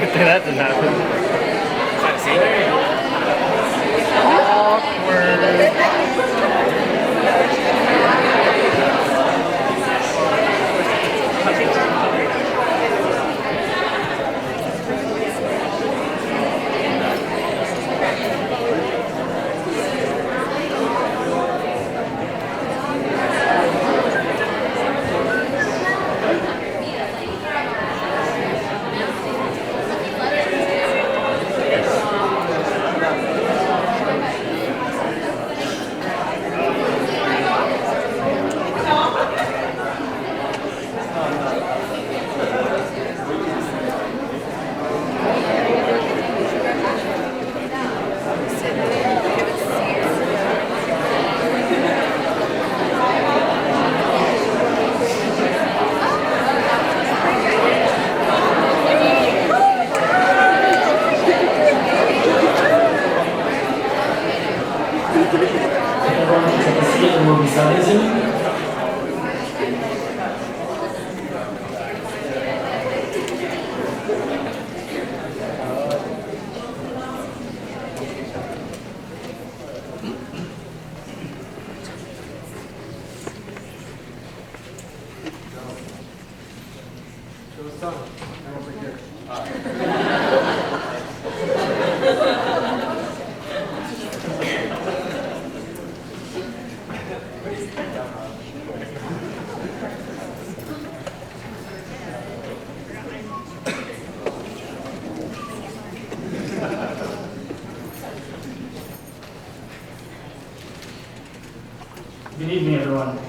That didn't happen. Good evening, everyone.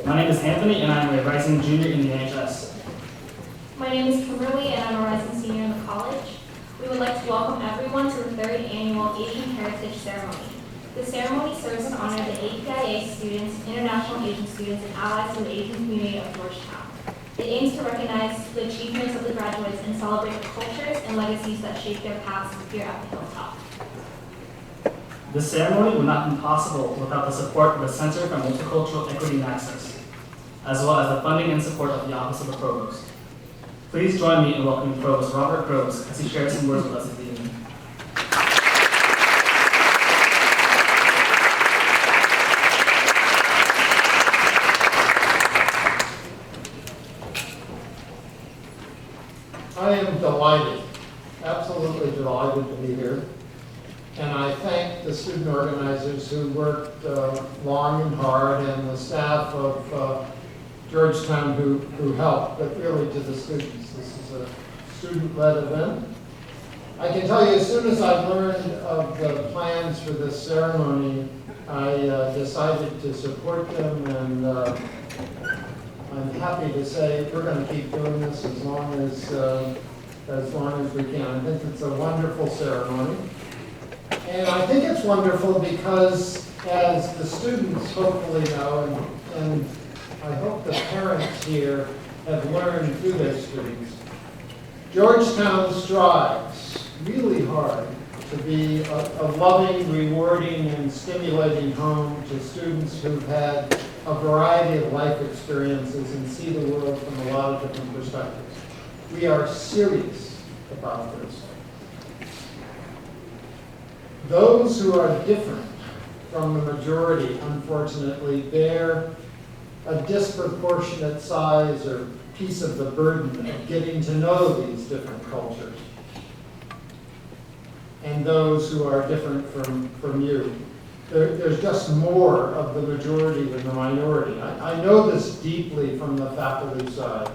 My name is Anthony, and I am a rising junior in the NHS. My name is Kimberly, and I'm a rising senior in the college. We would like to welcome everyone to the third annual Asian Heritage Ceremony. The ceremony serves to honor the APIA students, international Asian students, and allies to the Asian community of Georgetown. It aims to recognize the achievements of the graduates and celebrate the cultures and legacies that shape their paths here at the Hilltop. This ceremony would not be possible without the support of the Center for Multicultural Equity and Access, as well as the funding and support of the Office of the Provost. Please join me in welcoming Provost Robert Groves as he shares some words with us this evening. I am delighted, absolutely delighted to be here. And I thank the student organizers who worked long and hard, and the staff of Georgetown who helped, but really to the students. This is a student-led event. I can tell you, as soon as I learned of the plans for this ceremony, I decided to support them, and I'm happy to say we're going to keep doing this as long as we can. I think it's a wonderful ceremony. And I think it's wonderful because, as the students hopefully know, and I hope the parents here have learned through their students, Georgetown strives really hard to be a loving, rewarding, and stimulating home to students who've had a variety of life experiences and see the world from a lot of different perspectives. We are serious about this. Those who are different from the majority, unfortunately, bear a disproportionate size or piece of the burden of getting to know these different cultures. And those who are different from you. There's just more of the majority than the minority. I know this deeply from the faculty side,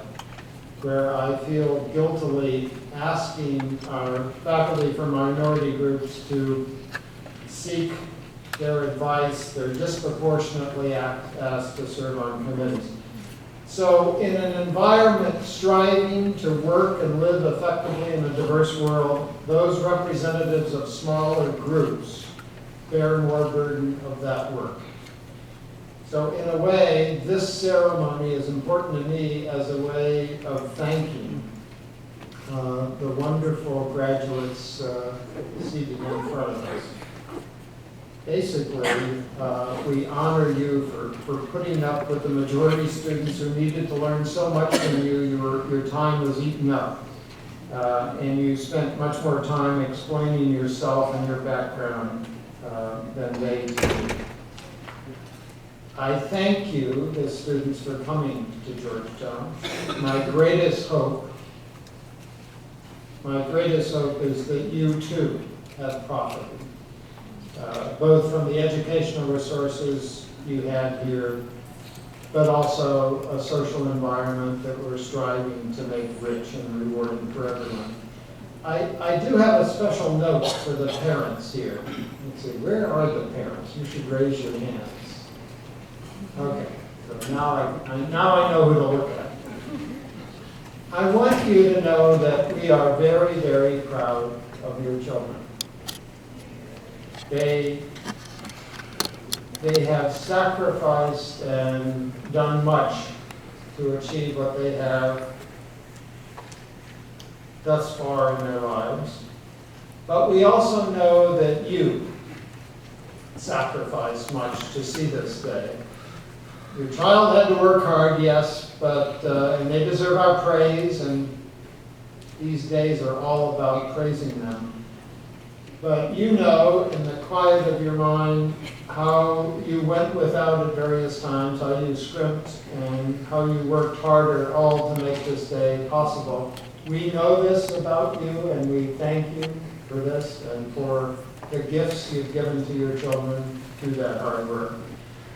where I feel guiltily asking our faculty from minority groups to seek their advice. They're disproportionately asked to serve on committees. So in an environment striving to work and live effectively in a diverse world, those representatives of smaller groups bear more burden of that work. So in a way, this ceremony is important to me as a way of thanking the wonderful graduates seated in front of us. Basically, we honor you for putting up with the majority students who needed to learn so much from you. Your time was eaten up. and you spent much more time explaining yourself and your background than they did. I thank you, the students, for coming to Georgetown. My greatest hope is that you too have profited, both from the educational resources you had here, but also a social environment that we're striving to make rich and rewarding for everyone. I do have a special note for the parents here. Let's see, where are the parents? You should raise your hands. Okay, so now I know who to look at. I want you to know that we are very, very proud of your children. They have sacrificed and done much to achieve what they have thus far in their lives. But we also know that you sacrificed much to see this day. Your child had to work hard, yes, but and they deserve our praise, and these days are all about praising them. But you know, in the quiet of your mind, how you went without at various times, how you scrimped, and how you worked harder, all to make this day possible. We know this about you, and we thank you for this and for the gifts you've given to your children through that hard work.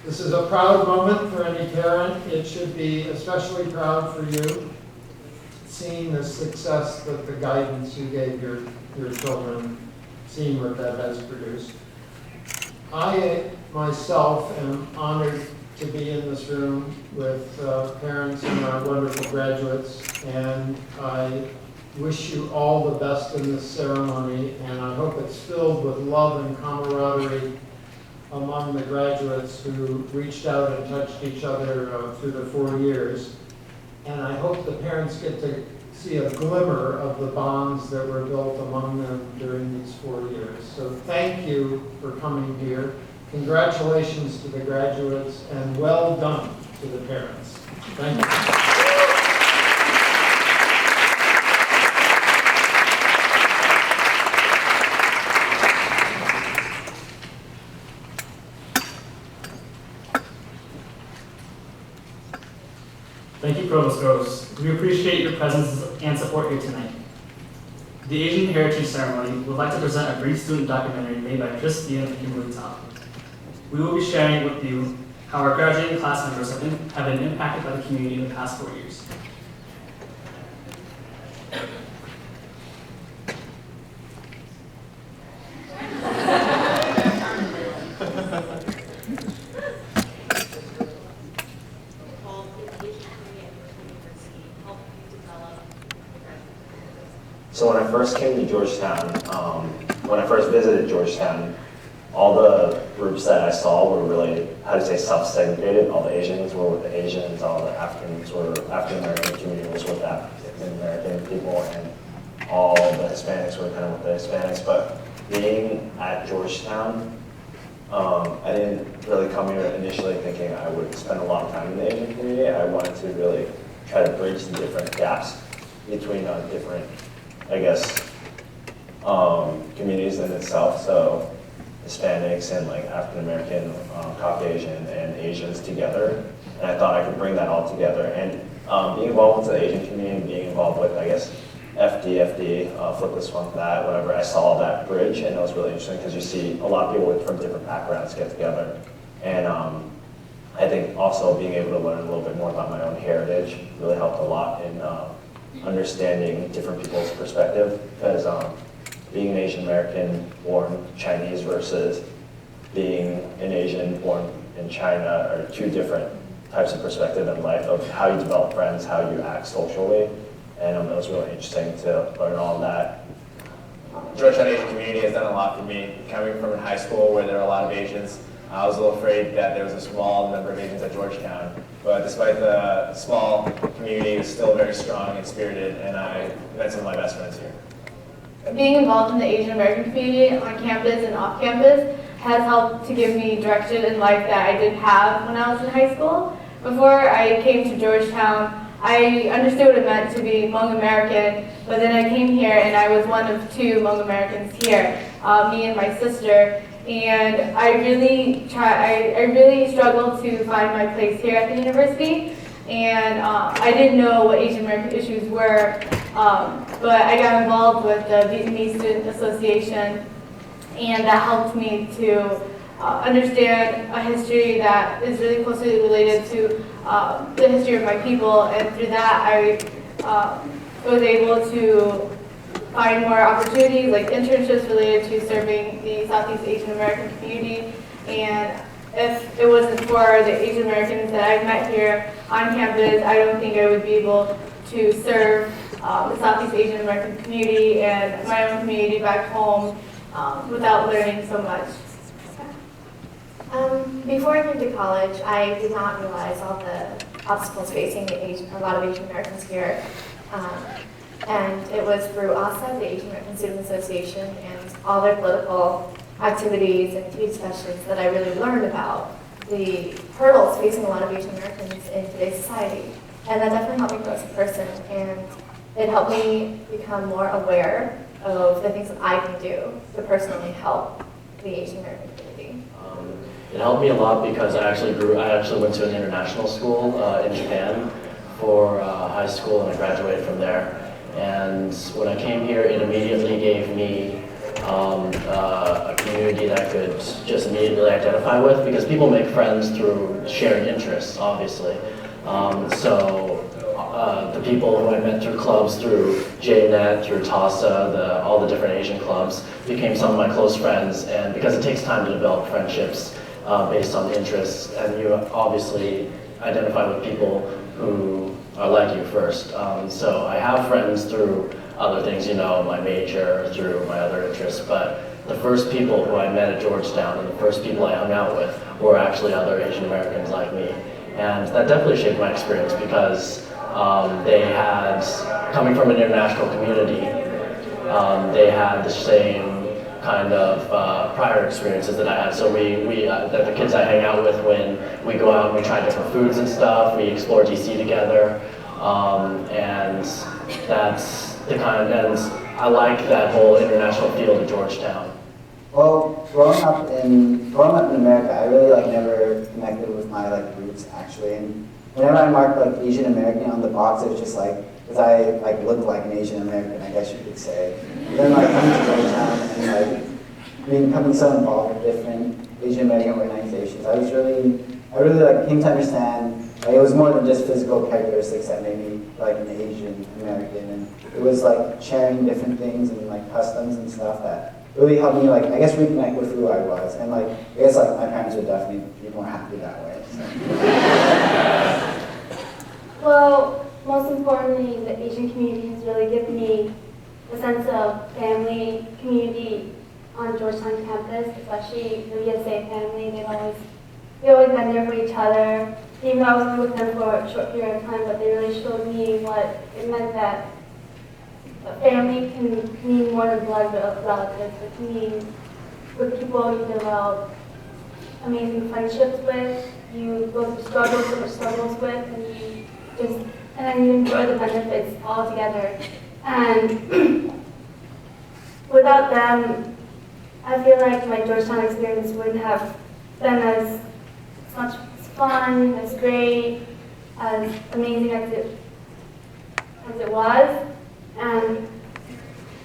This is a proud moment for any parent. It should be especially proud for you, seeing the success that the guidance you gave your children, seeing what that has produced. I myself am honored to be in this room with parents and our wonderful graduates, and I wish you all the best in this ceremony, and I hope it's filled with love and camaraderie among the graduates who reached out and touched each other through the 4 years. And I hope the parents get to see a glimmer of the bonds that were built among them during these 4 years. So thank you for coming here. Congratulations to the graduates, and well done to the parents. Thank you. Thank you, Provost Groves. We appreciate your presence and support here tonight. The Asian Heritage Ceremony would like to present a brief student documentary made by Chris Dean and Kimberly Top. We will be sharing with you how our graduating class members have been impacted by the community in the past 4 years. So when I first came to Georgetown, when I first visited Georgetown, all the groups that I saw were really, self-segregated. All the Asians were with the Asians, all the African-American community was with African-American people, and all the Hispanics were kind of with the Hispanics. But being at Georgetown, I didn't really come here initially thinking I would spend a lot of time in the Asian community. I wanted to really try to bridge the different gaps between different, communities in itself. So Hispanics and African American, Caucasian, and Asians together. And I thought I could bring that all together. And being involved with the Asian community, being involved with, FD, Flip This Funk That, whatever, I saw that bridge, and it was really interesting because you see a lot of people from different backgrounds get together. And I think also being able to learn a little bit more about my own heritage really helped a lot in understanding different people's perspective, because being an Asian American born Chinese versus being an Asian born in China are two different types of perspective in life, of how you develop friends, how you act socially, and it was really interesting to learn all of that. Georgetown Asian community has done a lot for me. Coming from high school where there are a lot of Asians, I was a little afraid that there was a small number of Asians at Georgetown. But despite the small community, it was still very strong and spirited, and I met some of my best friends here. Being involved in the Asian American community on campus and off campus has helped to give me direction in life that I didn't have when I was in high school. Before I came to Georgetown, I understood what it meant to be Hmong American, but then I came here and I was one of 2 Hmong Americans here, me and my sister. And I really struggled to find my place here at the university. And I didn't know what Asian American issues were, but I got involved with the Vietnamese Student Association, and that helped me to understand a history that is really closely related to the history of my people. And through that, I was able to find more opportunities, like internships related to serving the Southeast Asian American community. And if it wasn't for the Asian Americans that I've met here on campus, I don't think I would be able to serve the Southeast Asian American community and my own community back home without learning so much. Before I came to college, I did not realize all the obstacles facing a lot of Asian Americans here. And it was through ASA, the Asian American Student Association, and all their political activities and TV specials that I really learned about the hurdles facing a lot of Asian Americans in today's society. And that definitely helped me grow as a person, and it helped me become more aware of the things that I can do to personally help the Asian American community. It helped me a lot because I actually went to an international school in Japan for high school, and I graduated from there. And when I came here, it immediately gave me a community that I could just immediately identify with, because people make friends through shared interests, obviously. The people who I met through clubs, through JNet, through TASA, all the different Asian clubs, became some of my close friends. And because it takes time to develop friendships based on interests, and you obviously identify with people who are like you first. So I have friends through other things, my major, through my other interests, but the first people who I met at Georgetown and the first people I hung out with were actually other Asian Americans like me. And that definitely shaped my experience, because they had, coming from an international community, they had the same kind of prior experiences that I had. So the kids I hang out with, when we go out and we try different foods and stuff, we explore DC together, and that's the kind, and I like that whole international feel to Georgetown. Well, growing up in America, I really never connected with my roots actually. And whenever I marked Asian American on the box, it was just because I looked like an Asian American, I guess you could say. And then coming to Georgetown and becoming so involved with different Asian American organizations, I really came to understand it was more than just physical characteristics that made me an Asian American, and it was sharing different things and customs and stuff that really helped me I guess reconnect with who I was, and I guess my parents would definitely be more happy that way. So. Well, most importantly, the Asian community has really given me a sense of family, community on Georgetown campus, especially the ESA family. They've always been there for each other. Even though I was only with them for a short period of time, but they really showed me what it meant that a family can mean more than blood relatives. It can mean with people you develop amazing friendships with, you go through struggles with, and then you enjoy the benefits all together. And without them, I feel like my Georgetown experience wouldn't have been as much fun, as great, as amazing as it was. And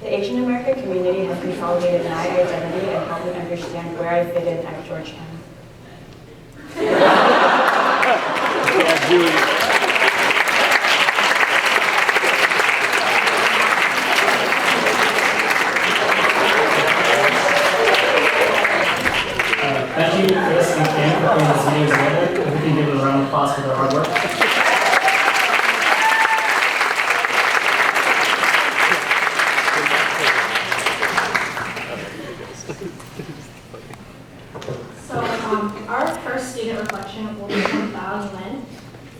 The Asian American community has consolidated my identity and helped me understand where I fit in at Georgetown. Thank you, Chris and Kim, for putting this video together. If we can give them a round of applause for their hard work. So our first student reflection will be from Bao Yuan.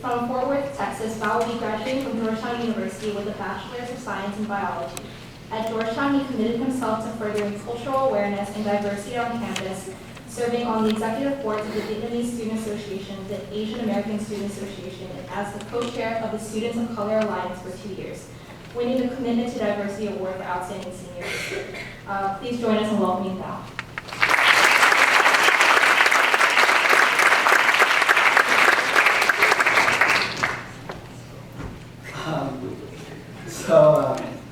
From Fort Worth, Texas, Bao will be graduating from Georgetown University with a Bachelor's of Science in Biology. At Georgetown, he committed himself to furthering cultural awareness and diversity on campus, serving on the executive boards of the Vietnamese Student Association, the Asian American Student Association, and as the co-chair of the Students of Color Alliance for 2 years, winning the Commitment to Diversity Award for Outstanding Seniors. Please join us in welcoming Val.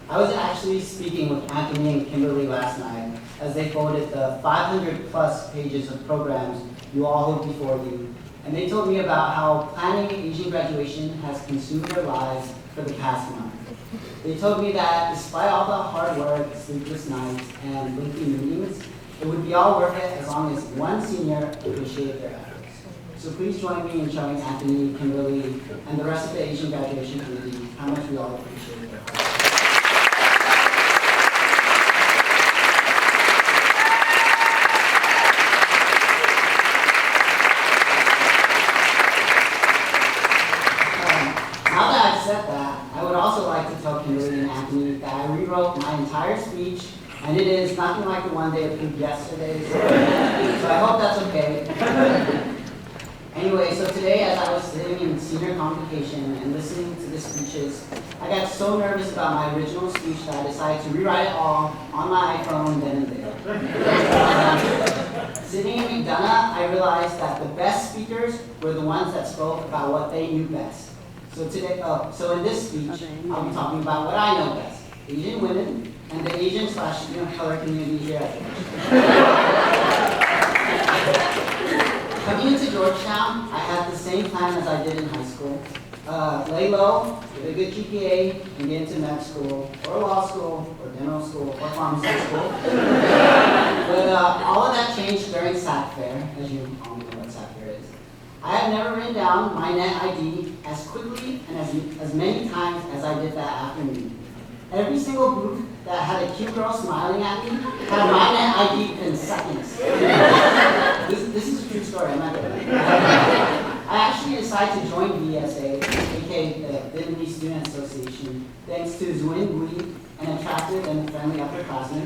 I was actually speaking with Anthony and Kimberly last night as they forwarded the 500 plus pages of programs you all hold before you. And they told me about how planning Asian graduation has consumed their lives for the past month. They told me that despite all the hard work, sleepless nights, and lengthy meetings, it would be all worth it as long as one senior appreciated their efforts. So please join me in showing Anthony, Kimberly, and the rest of the Asian graduation community how much we all appreciate their hard work. Now that I've said that, I would also like to tell Kimberly and Anthony that I rewrote my entire speech, and it is nothing like the one they approved yesterday, so I hope that's okay. Anyway, so today as I was sitting in senior convocation and listening to the speeches, I got so nervous about my original speech that I decided to rewrite it all on my iPhone then and there. Sitting in McDonough, I realized that the best speakers were the ones that spoke about what they knew best. So so in this speech, I'll be talking about what I know best: Asian women and the Asian/student of color community here at Georgetown. Coming into Georgetown, I had the same plan as I did in high school. Lay low, get a good GPA, and get into med school, or law school, or dental school, or pharmacy school. But all of that changed during SAC Fair, as you all know what SAC Fair is. I have never written down my net ID as quickly and as many times as I did that afternoon. Every single booth that had a cute girl smiling at me had my net ID in seconds. This is a true story, I'm not kidding. I actually decided to join VSA, aka the Vietnamese Student Association, thanks to Nguyen Bui, an attractive and friendly upperclassman.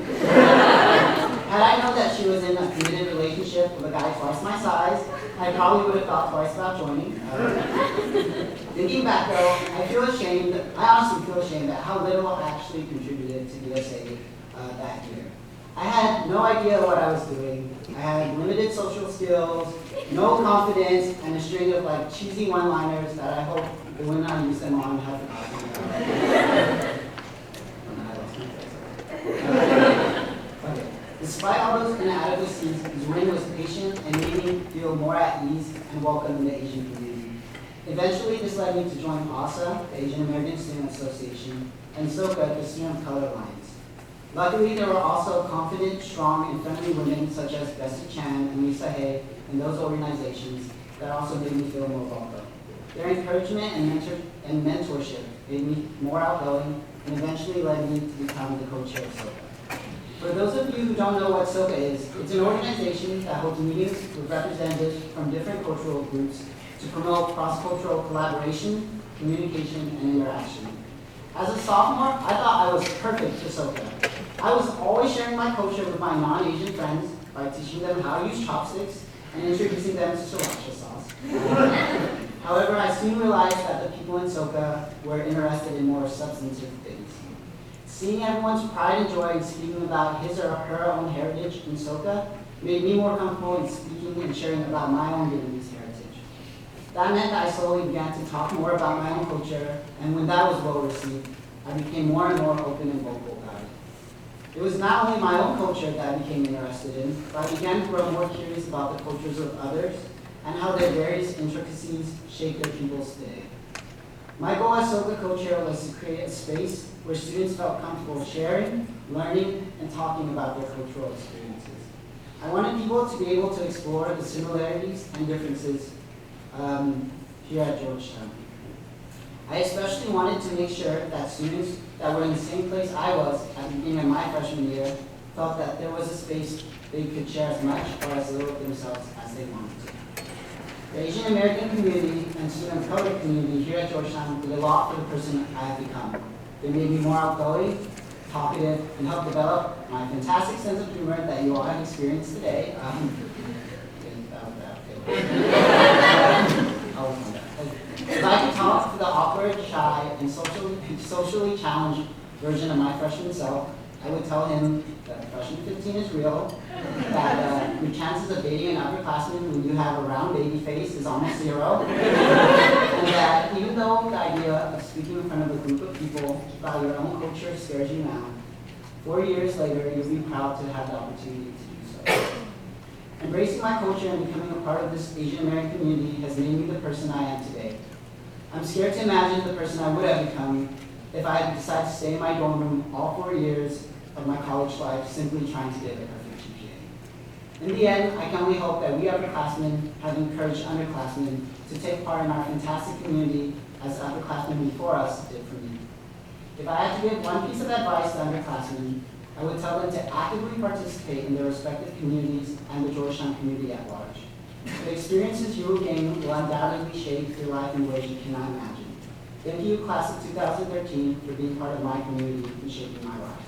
Had I known that she was in a committed relationship with a guy twice my size, I probably would have thought twice about joining. Thinking back though, I honestly feel ashamed at how little I actually contributed to VSA that year. I had no idea what I was doing. I had limited social skills, no confidence, and a string of like cheesy one-liners that I hope that when I use them on have forgotten. Okay. Despite all those inadequacies, Nguyen was patient and made me feel more at ease and welcome in the Asian community. Eventually, this led me to join ASA, the Asian American Student Association, and SOCA, the Student of Color Alliance. Luckily, there were also confident, strong, and friendly women such as Bessie Chan and Lisa Hay in those organizations that also made me feel more welcome. Their encouragement and mentorship made me more outgoing and eventually led me to become the co-chair of SOCA. For those of you who don't know what SOCA is, it's an organization that holds meetings with representatives from different cultural groups to promote cross-cultural collaboration, communication, and interaction. As a sophomore, I thought I was perfect for SOCA. I was always sharing my culture with my non-Asian friends by teaching them how to use chopsticks and introducing them to sriracha sauce. However, I soon realized that the people in SOCA were interested in more substantive things. Seeing everyone's pride and joy in speaking about his or her own heritage in SOCA made me more comfortable in speaking and sharing about my own Vietnamese heritage. That meant that I slowly began to talk more about my own culture, and when that was well received, I became more and more open and vocal about it. It was not only my own culture that I became interested in, but I began to grow more curious about the cultures of others and how their various intricacies shape their peoples today. My goal as SOCA co-chair was to create a space where students felt comfortable sharing, learning, and talking about their cultural experiences. I wanted people to be able to explore the similarities and differences here at Georgetown. I especially wanted to make sure that students that were in the same place I was at the beginning of my freshman year felt that there was a space they could share as much or as little of themselves as they wanted to. The Asian American community and student of color community here at Georgetown did a lot for the person I have become. They made me more outgoing, talkative, and help develop my fantastic sense of humor that you all have experienced today. If I could talk to the awkward, shy, and socially challenged version of my freshman self, I would tell him that freshman 15 is real, that your chances of dating an upperclassman when you have a round baby face is almost zero, and that even though the idea of speaking in front of a group of people about your own culture scares you now, 4 years later, you'll be proud to have the opportunity to do so. Embracing my culture and becoming a part of this Asian American community has made me the person I am today. I'm scared to imagine the person I would have become if I had decided to stay in my dorm room all 4 years of my college life simply trying to get a perfect GPA. In the end, I can only hope that we upperclassmen have encouraged underclassmen to take part in our fantastic community as the upperclassmen before us did for me. If I had to give one piece of advice to underclassmen, I would tell them to actively participate in their respective communities and the Georgetown community at large. The experiences you will gain will undoubtedly shape your life in ways you cannot imagine. Thank you, class of 2013, for being part of my community and shaping my life.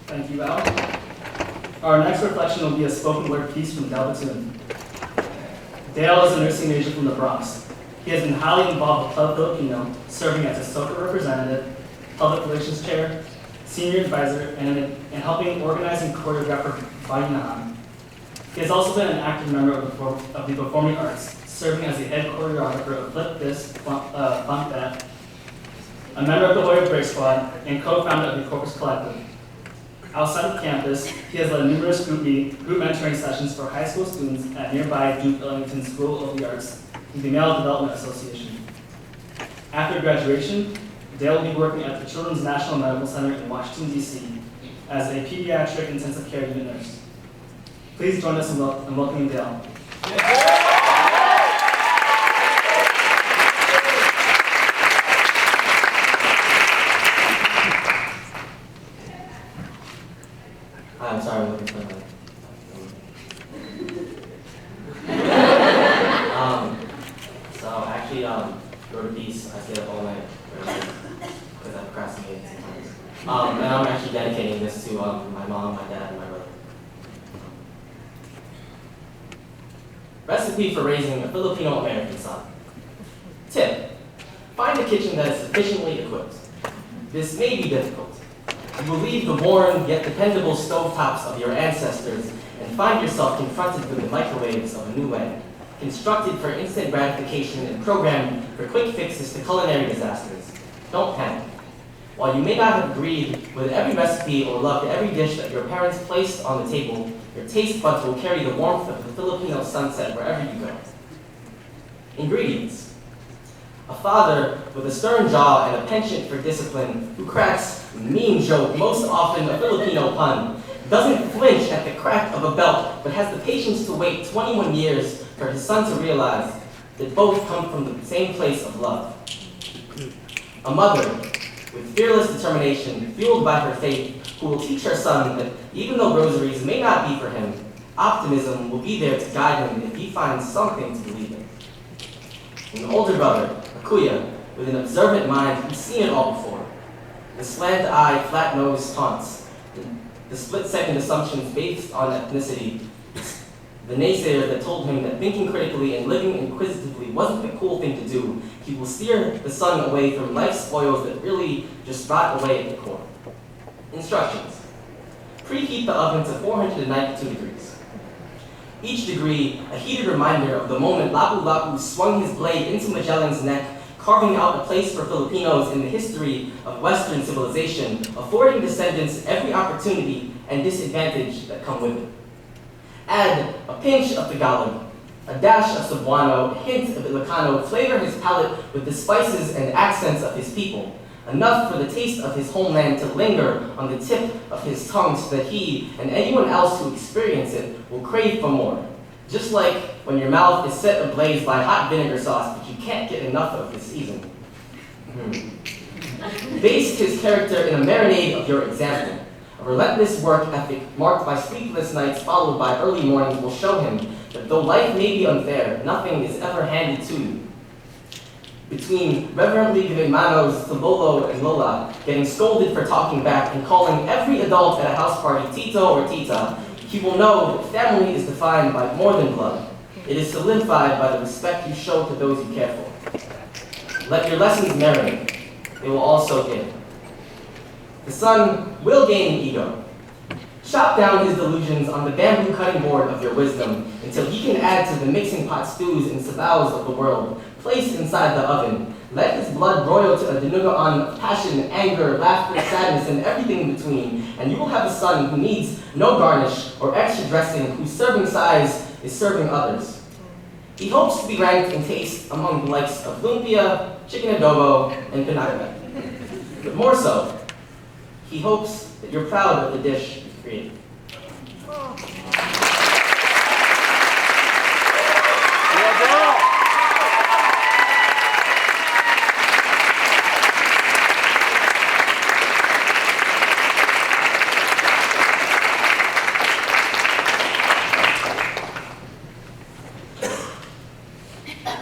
Thank you, Al. Our next reflection will be a spoken word piece from Dale Batoon. Dale is a nursing major from the Bronx. He has been highly involved with Club Filipino, serving as a SOCA representative, public relations chair, senior advisor, and helping organize and choreograph Bayunahan. He has also been an active member of the performing arts, serving as the head choreographer of Flip This, Funk That, a member of the Warrior Break Squad, and co-founder of the Corpus Collective. Outside of campus, he has led numerous group mentoring sessions for high school students at nearby Duke Ellington School of the Arts and the Male Development Association. After graduation, Dale will be working at the Children's National Medical Center in Washington, D.C. as a pediatric intensive care unit nurse. Please join us in welcoming Dale. I'm sorry, I'm looking for my So actually, wrote a piece. I stayed up all night because I procrastinated sometimes. And I'm actually dedicating this to my mom, my dad, and my brother. Recipe for raising a Filipino American son. Tip: find a kitchen that is sufficiently equipped. This may be difficult. You will leave the worn yet dependable stovetops of your ancestors and find yourself confronted with the microwaves of a new way, constructed for instant gratification and programmed for quick fixes to culinary disasters. Don't panic. While you may not have agreed with every recipe or loved every dish that your parents placed on the table, your taste buds will carry the warmth of the Filipino sunset wherever you go. Ingredients: a father with a stern jaw and a penchant for discipline who cracks a mean joke, most often a Filipino pun, doesn't flinch at the crack of a belt, but has the patience to wait 21 years for his son to realize that both come from the same place of love. A mother with fearless determination, fueled by her faith, who will teach her son that even though rosaries may not be for him, optimism will be there to guide him if he finds something to believe in. An older brother, a kuya, with an observant mind who's seen it all before. The slant-eyed, flat-nosed taunts, the split-second assumptions based on ethnicity, the naysayers that told him that thinking critically and living inquisitively wasn't the cool thing to do. He will steer the son away from life spoils that really just rot away at the core. Instructions: preheat the oven to 492 degrees. Each degree, a heated reminder of the moment Lapu-Lapu swung his blade into Magellan's neck, carving out a place for Filipinos in the history of Western civilization, affording descendants every opportunity and disadvantage that come with it. Add a pinch of Tagalog, a dash of Cebuano, a hint of Ilocano, flavor his palate with the spices and accents of his people, enough for the taste of his homeland to linger on the tip of his tongue so that he and anyone else who experience it will crave for more. Just like when your mouth is set ablaze by hot vinegar sauce, but you can't get enough of this season. based his character in a marinade of your example. A relentless work ethic marked by sleepless nights followed by early mornings will show him that though life may be unfair, nothing is ever handed to you. Between reverently giving manos to Lolo and Lola, getting scolded for talking back, and calling every adult at a house party Tito or Tita, he will know that family is defined by more than blood. It is solidified by the respect you show to those you care for. Let your lessons marinate. They will also give. The son will gain ego. Chop down his delusions on the bamboo cutting board of your wisdom until he can add to the mixing pot stews and sabaos of the world, placed inside the oven. Let his blood broil to a denugaan of passion, anger, laughter, sadness, and everything in between, and you will have a son who needs no garnish or extra dressing, whose serving size is serving others. He hopes to be ranked in taste among the likes of lumpia, chicken adobo, and pinagda. But more so, he hopes that you're proud of the dish you've created.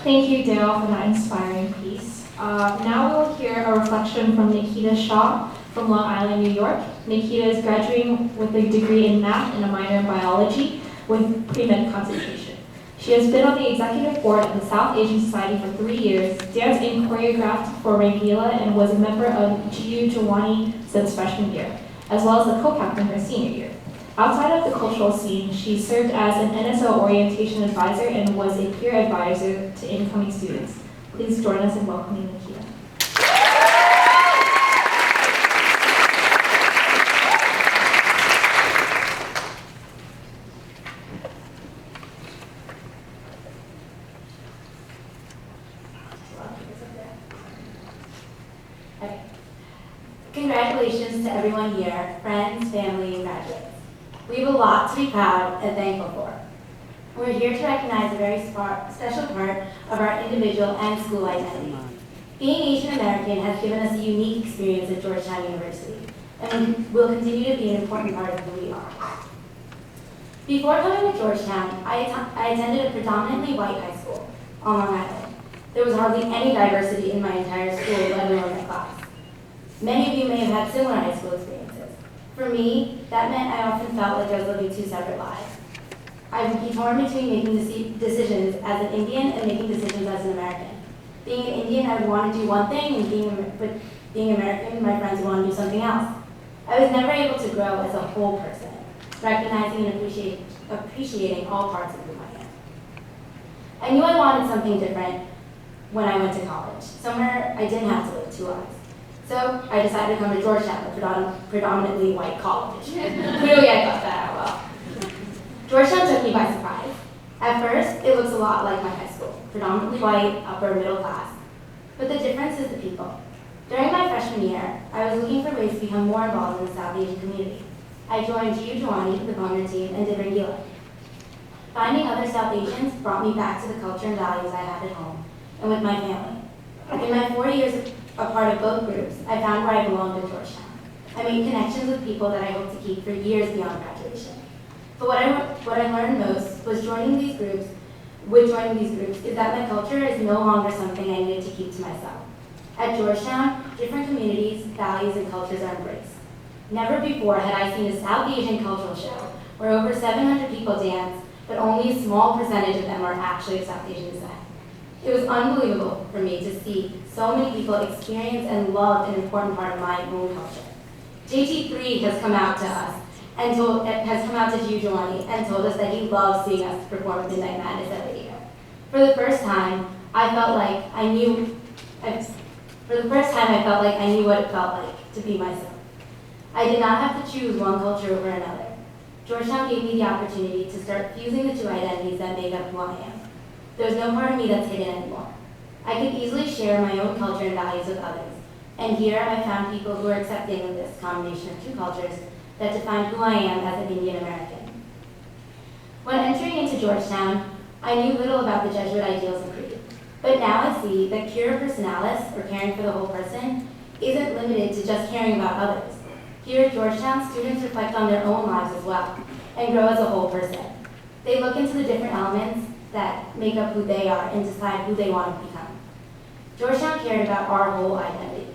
Thank you, Dale, for that inspiring piece. Now we'll hear a reflection from Nikita Shaw from Long Island, New York. Nikita is graduating with a degree in math and a minor in biology with pre-med concentration. She has been on the executive board of the South Asian Society for 3 years, danced and choreographed for Rangila, and was a member of GU Jawani since freshman year, as well as the co-captain her senior year. Outside of the cultural scene, she served as an NSO orientation advisor and was a peer advisor to incoming students. Please join us in welcoming Nikita. Okay. Congratulations to everyone here, friends, family, and graduates. We have a lot to be proud and thankful for. We're here to recognize a very special part of our individual and school identity. Being Asian American has given us a unique experience at Georgetown University, and will continue to be an important part of who we are. Before coming to Georgetown, I attended a predominantly white high school on Long Island. There was hardly any diversity in my entire school, let alone my class. Many of you may have had similar high school experiences. For me, that meant I often felt like I was living two separate lives. I would be torn between making decisions as an Indian and making decisions as an American. Being an Indian, I would want to do one thing, and being American, my friends would want to do something else. I was never able to grow as a whole person, recognizing and appreciating all parts of who I am. I knew I wanted something different when I went to college, somewhere I didn't have to live 2 hours. So I decided to come to Georgetown, a predominantly white college. Clearly I thought that out well. Georgetown took me by surprise. At first, it looks a lot like my high school, predominantly white, upper middle class. But the difference is the people. During my freshman year, I was looking for ways to become more involved in the South Asian community. I joined GU Jawani, the Bhangra team, and did Rangila. Finding other South Asians brought me back to the culture and values I had at home, and with my family. In my 4 years a part of both groups, I found where I belonged at Georgetown. I made connections with people that I hope to keep for years beyond graduation. But what I learned most was joining these groups is that my culture is no longer something I needed to keep to myself. At Georgetown, different communities, values, and cultures are embraced. Never before had I seen a South Asian cultural show where over 700 people dance, but only a small percentage of them are actually of South Asian descent. It was unbelievable for me to see so many people experience and love an important part of my own culture. JT3 has come out to us and has come out to GU Jawani and told us that he loves seeing us perform Midnight Madness at radio. For the first time, I felt like I knew what it felt like to be myself. I did not have to choose one culture over another. Georgetown gave me the opportunity to start fusing the two identities that make up who I am. There's no part of me that's hidden anymore. I could easily share my own culture and values with others. And here I found people who are accepting of this combination of two cultures that define who I am as an Indian American. When entering into Georgetown, I knew little about the Jesuit ideals and creed. But now I see that cura personalis, or caring for the whole person, isn't limited to just caring about others. Here at Georgetown, students reflect on their own lives as well and grow as a whole person. They look into the different elements that make up who they are and decide who they want to become. Georgetown cared about our whole identity.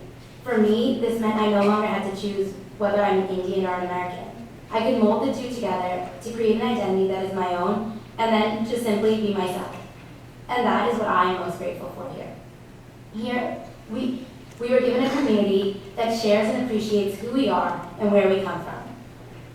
For me, this meant I no longer had to choose whether I'm an Indian or an American. I could mold the two together to create an identity that is my own and then to simply be myself. And that is what I am most grateful for here. Here, we were given a community that shares and appreciates who we are and where we come from.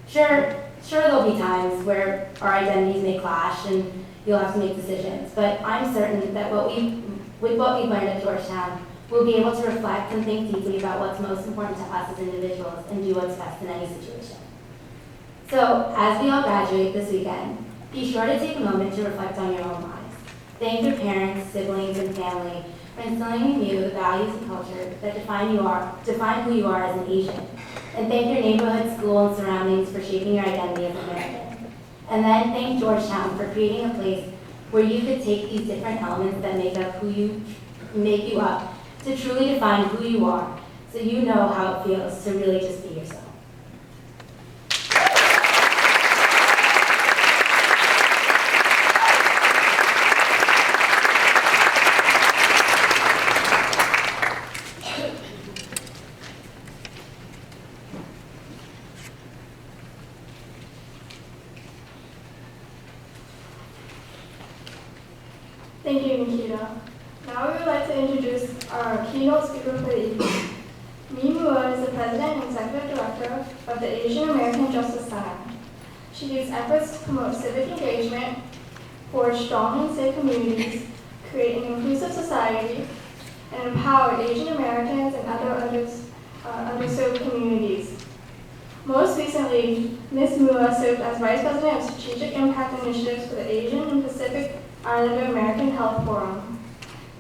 Sure, there'll be times where our identities may clash and you'll have to make decisions, but I'm certain that with what we've learned at Georgetown, we'll be able to reflect and think deeply about what's most important to us as individuals and do what's best in any situation. So, as we all graduate this weekend, be sure to take a moment to reflect on your own lives. Thank your parents, siblings, and family for instilling in you the values and culture that define who you are as an Asian. And thank your neighborhood, school, and surroundings for shaping your identity as an American. And then thank Georgetown for creating a place where you could take these different elements that make you up to truly define who you are, so you know how it feels to really just be yourself. Thank you, Nikita. Now we would like to introduce our keynote speaker for the evening. Mee Mua is the President and Executive Director of the Asian American Justice Center. She leads efforts to promote civic engagement, forge strong and safe communities, create an inclusive society, and empower Asian Americans and other underserved communities. Most recently, Ms. Mua served as Vice President of Strategic Impact Initiatives for the Asian and Pacific Islander American Health Forum.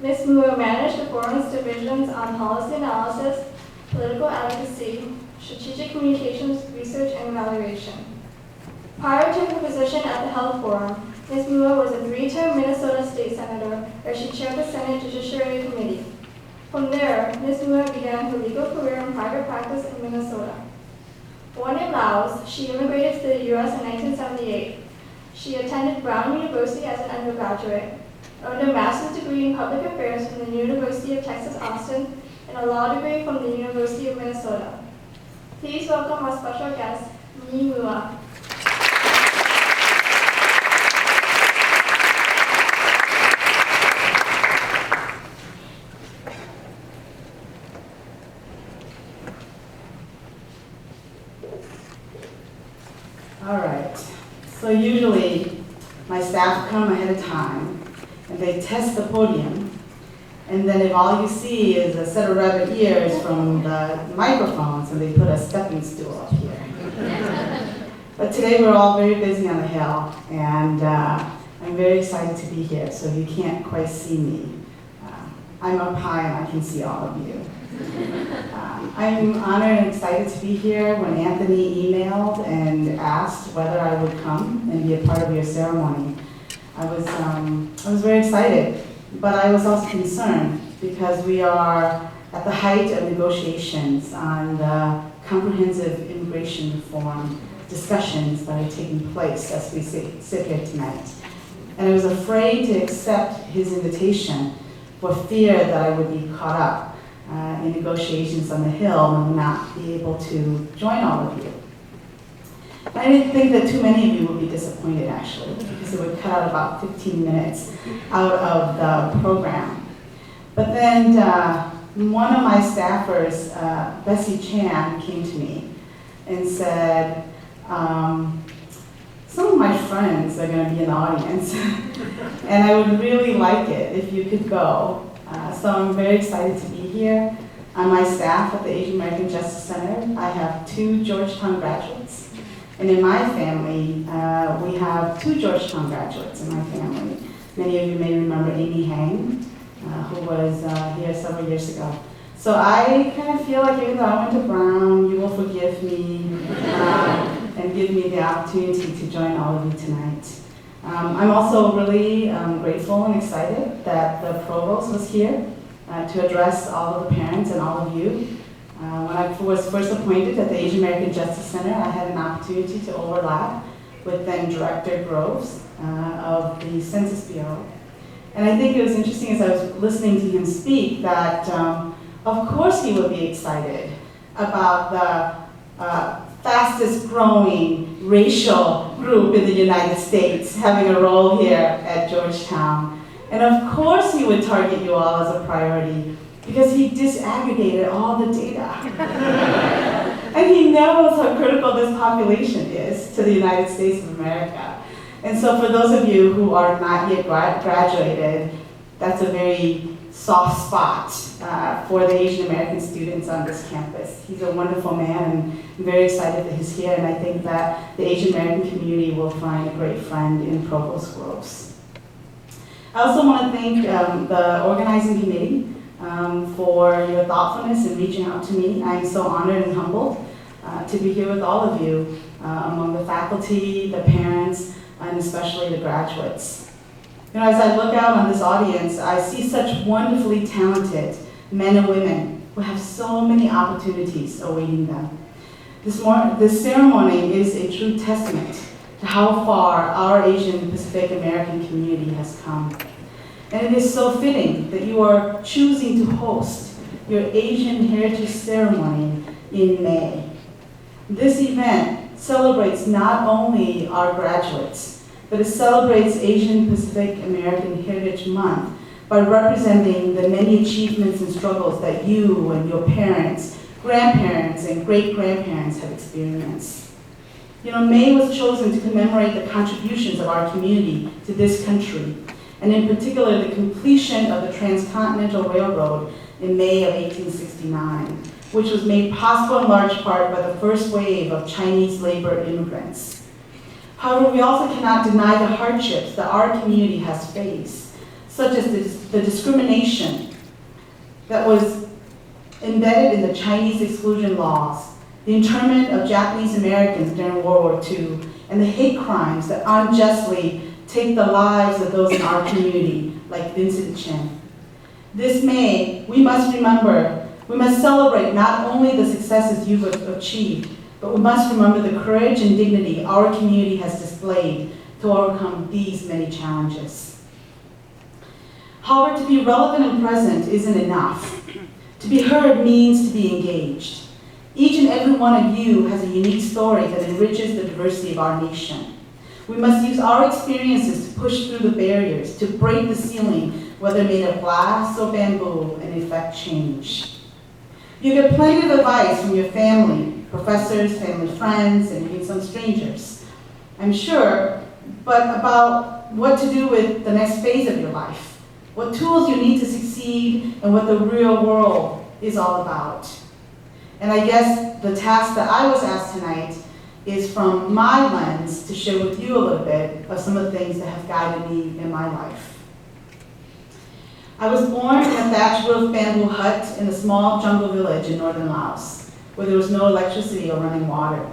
Ms. Mua managed the forum's divisions on policy analysis, political advocacy, strategic communications, research, and evaluation. Prior to her position at the Health Forum, Ms. Mua was a 3-term Minnesota State Senator where she chaired the Senate Judiciary Committee. From there, Ms. Mua began her legal career in private practice in Minnesota. Born in Laos, she immigrated to the U.S. in 1978. She attended Brown University as an undergraduate, earned a master's degree in public affairs from the University of Texas, Austin, and a law degree from the University of Minnesota. Please welcome our special guest, Mee Mua. All right, so usually my staff come ahead of time and they test the podium, and then if all you see is a set of rabbit ears from the microphones and they put a stepping stool up here. But today we're all very busy on the Hill, and I'm very excited to be here, so you can't quite see me. I'm up high and I can see all of you. I'm honored and excited to be here. When Anthony emailed and asked whether I would come and be a part of your ceremony, I was very excited, but I was also concerned because we are at the height of negotiations on the comprehensive immigration reform discussions that are taking place as we sit here tonight. And I was afraid to accept his invitation for fear that I would be caught up in negotiations on the Hill and not be able to join all of you. I didn't think that too many of you would be disappointed, actually, because it would cut out about 15 minutes out of the program. But then one of my staffers, Bessie Chan, came to me and said, some of my friends are going to be in the audience, and I would really like it if you could go. So I'm very excited to be here. On my staff at the Asian American Justice Center, I have 2 Georgetown graduates. And in my family, we have 2 Georgetown graduates in my family. Many of you may remember Amy Hang, who was here several years ago. So I kind of feel like even though I went to Brown, you will forgive me and give me the opportunity to join all of you tonight. I'm also really grateful and excited that the provost was here to address all of the parents and all of you When I was first appointed at the Asian American Justice Center, I had an opportunity to overlap with then Director Groves of the Census Bureau. And I think it was interesting as I was listening to him speak that of course he would be excited about the fastest growing racial group in the United States having a role here at Georgetown. And of course he would target you all as a priority because he disaggregated all the data. And he knows how critical this population is to the United States of America. And so for those of you who are not yet graduated, that's a very soft spot for the Asian American students on this campus. He's a wonderful man, and I'm very excited that he's here, and I think that the Asian American community will find a great friend in Provost Groves. I also want to thank the organizing committee for your thoughtfulness in reaching out to me. I'm so honored and humbled to be here with all of you, among the faculty, the parents, and especially the graduates. You know, as I look out on this audience, I see such wonderfully talented men and women who have so many opportunities awaiting them. This ceremony is a true testament to how far our Asian Pacific American community has come. And it is so fitting that you are choosing to host your Asian Heritage Ceremony in May. This event celebrates not only our graduates, but it celebrates Asian Pacific American Heritage Month by representing the many achievements and struggles that you and your parents, grandparents, and great-grandparents have experienced. You know, May was chosen to commemorate the contributions of our community to this country, and in particular the completion of the Transcontinental Railroad in May of 1869, which was made possible in large part by the first wave of Chinese labor immigrants. However, we also cannot deny the hardships that our community has faced, such as the discrimination that was embedded in the Chinese exclusion laws, the internment of Japanese Americans during World War II, and the hate crimes that unjustly take the lives of those in our community, like Vincent Chin. This May, we must remember, we must celebrate not only the successes you've achieved, but we must remember the courage and dignity our community has displayed to overcome these many challenges. However, to be relevant and present isn't enough. To be heard means to be engaged. Each and every one of you has a unique story that enriches the diversity of our nation. We must use our experiences to push through the barriers, to break the ceiling, whether made of glass or bamboo, and effect change. You get plenty of advice from your family, professors, family friends, and even some strangers, I'm sure, but about what to do with the next phase of your life, what tools you need to succeed, and what the real world is all about. And I guess the task that I was asked tonight is from my lens to share with you a little bit of some of the things that have guided me in my life. I was born in a thatched roof bamboo hut in a small jungle village in northern Laos, where there was no electricity or running water.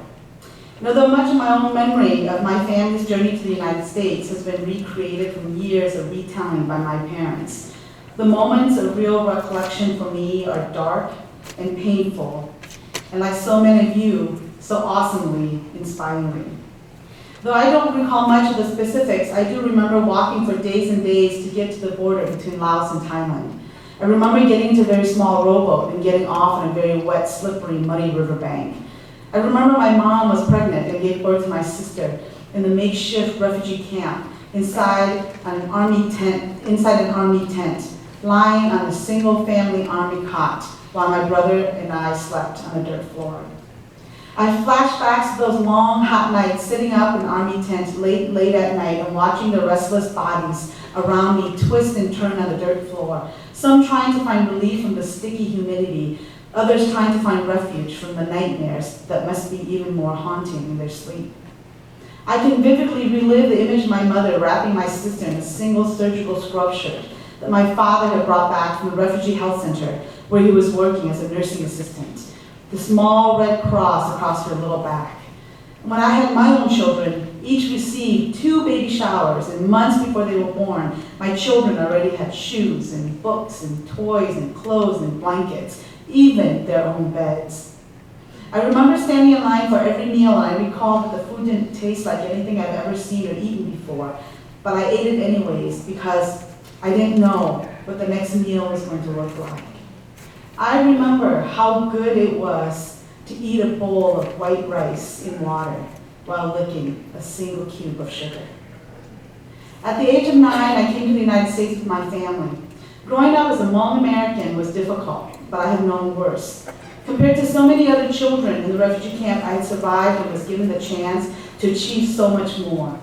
And although much of my own memory of my family's journey to the United States has been recreated from years of retelling by my parents, the moments of real recollection for me are dark and painful, and like so many of you, so awesomely inspiring. Though I don't recall much of the specifics, I do remember walking for days and days to get to the border between Laos and Thailand. I remember getting into a very small rowboat and getting off on a very wet, slippery, muddy riverbank. I remember my mom was pregnant and gave birth to my sister in the makeshift refugee camp inside an army tent, lying on a single-family army cot while my brother and I slept on a dirt floor. I flash back to those long, hot nights sitting up in an army tent late at night and watching the restless bodies around me twist and turn on the dirt floor, some trying to find relief from the sticky humidity, others trying to find refuge from the nightmares that must be even more haunting in their sleep. I can vividly relive the image of my mother wrapping my sister in a single surgical scrub shirt that my father had brought back from the refugee health center where he was working as a nursing assistant, the small red cross across her little back. When I had my own children, each received 2 baby showers, and months before they were born, my children already had shoes and books and toys and clothes and blankets, even their own beds. I remember standing in line for every meal, and I recall that the food didn't taste like anything I've ever seen or eaten before, but I ate it anyways because I didn't know what the next meal was going to look like. I remember how good it was to eat a bowl of white rice in water while licking a single cube of sugar. At the age of 9, I came to the United States with my family. Growing up as a Hmong American was difficult, but I have known worse. Compared to so many other children in the refugee camp, I had survived and was given the chance to achieve so much more.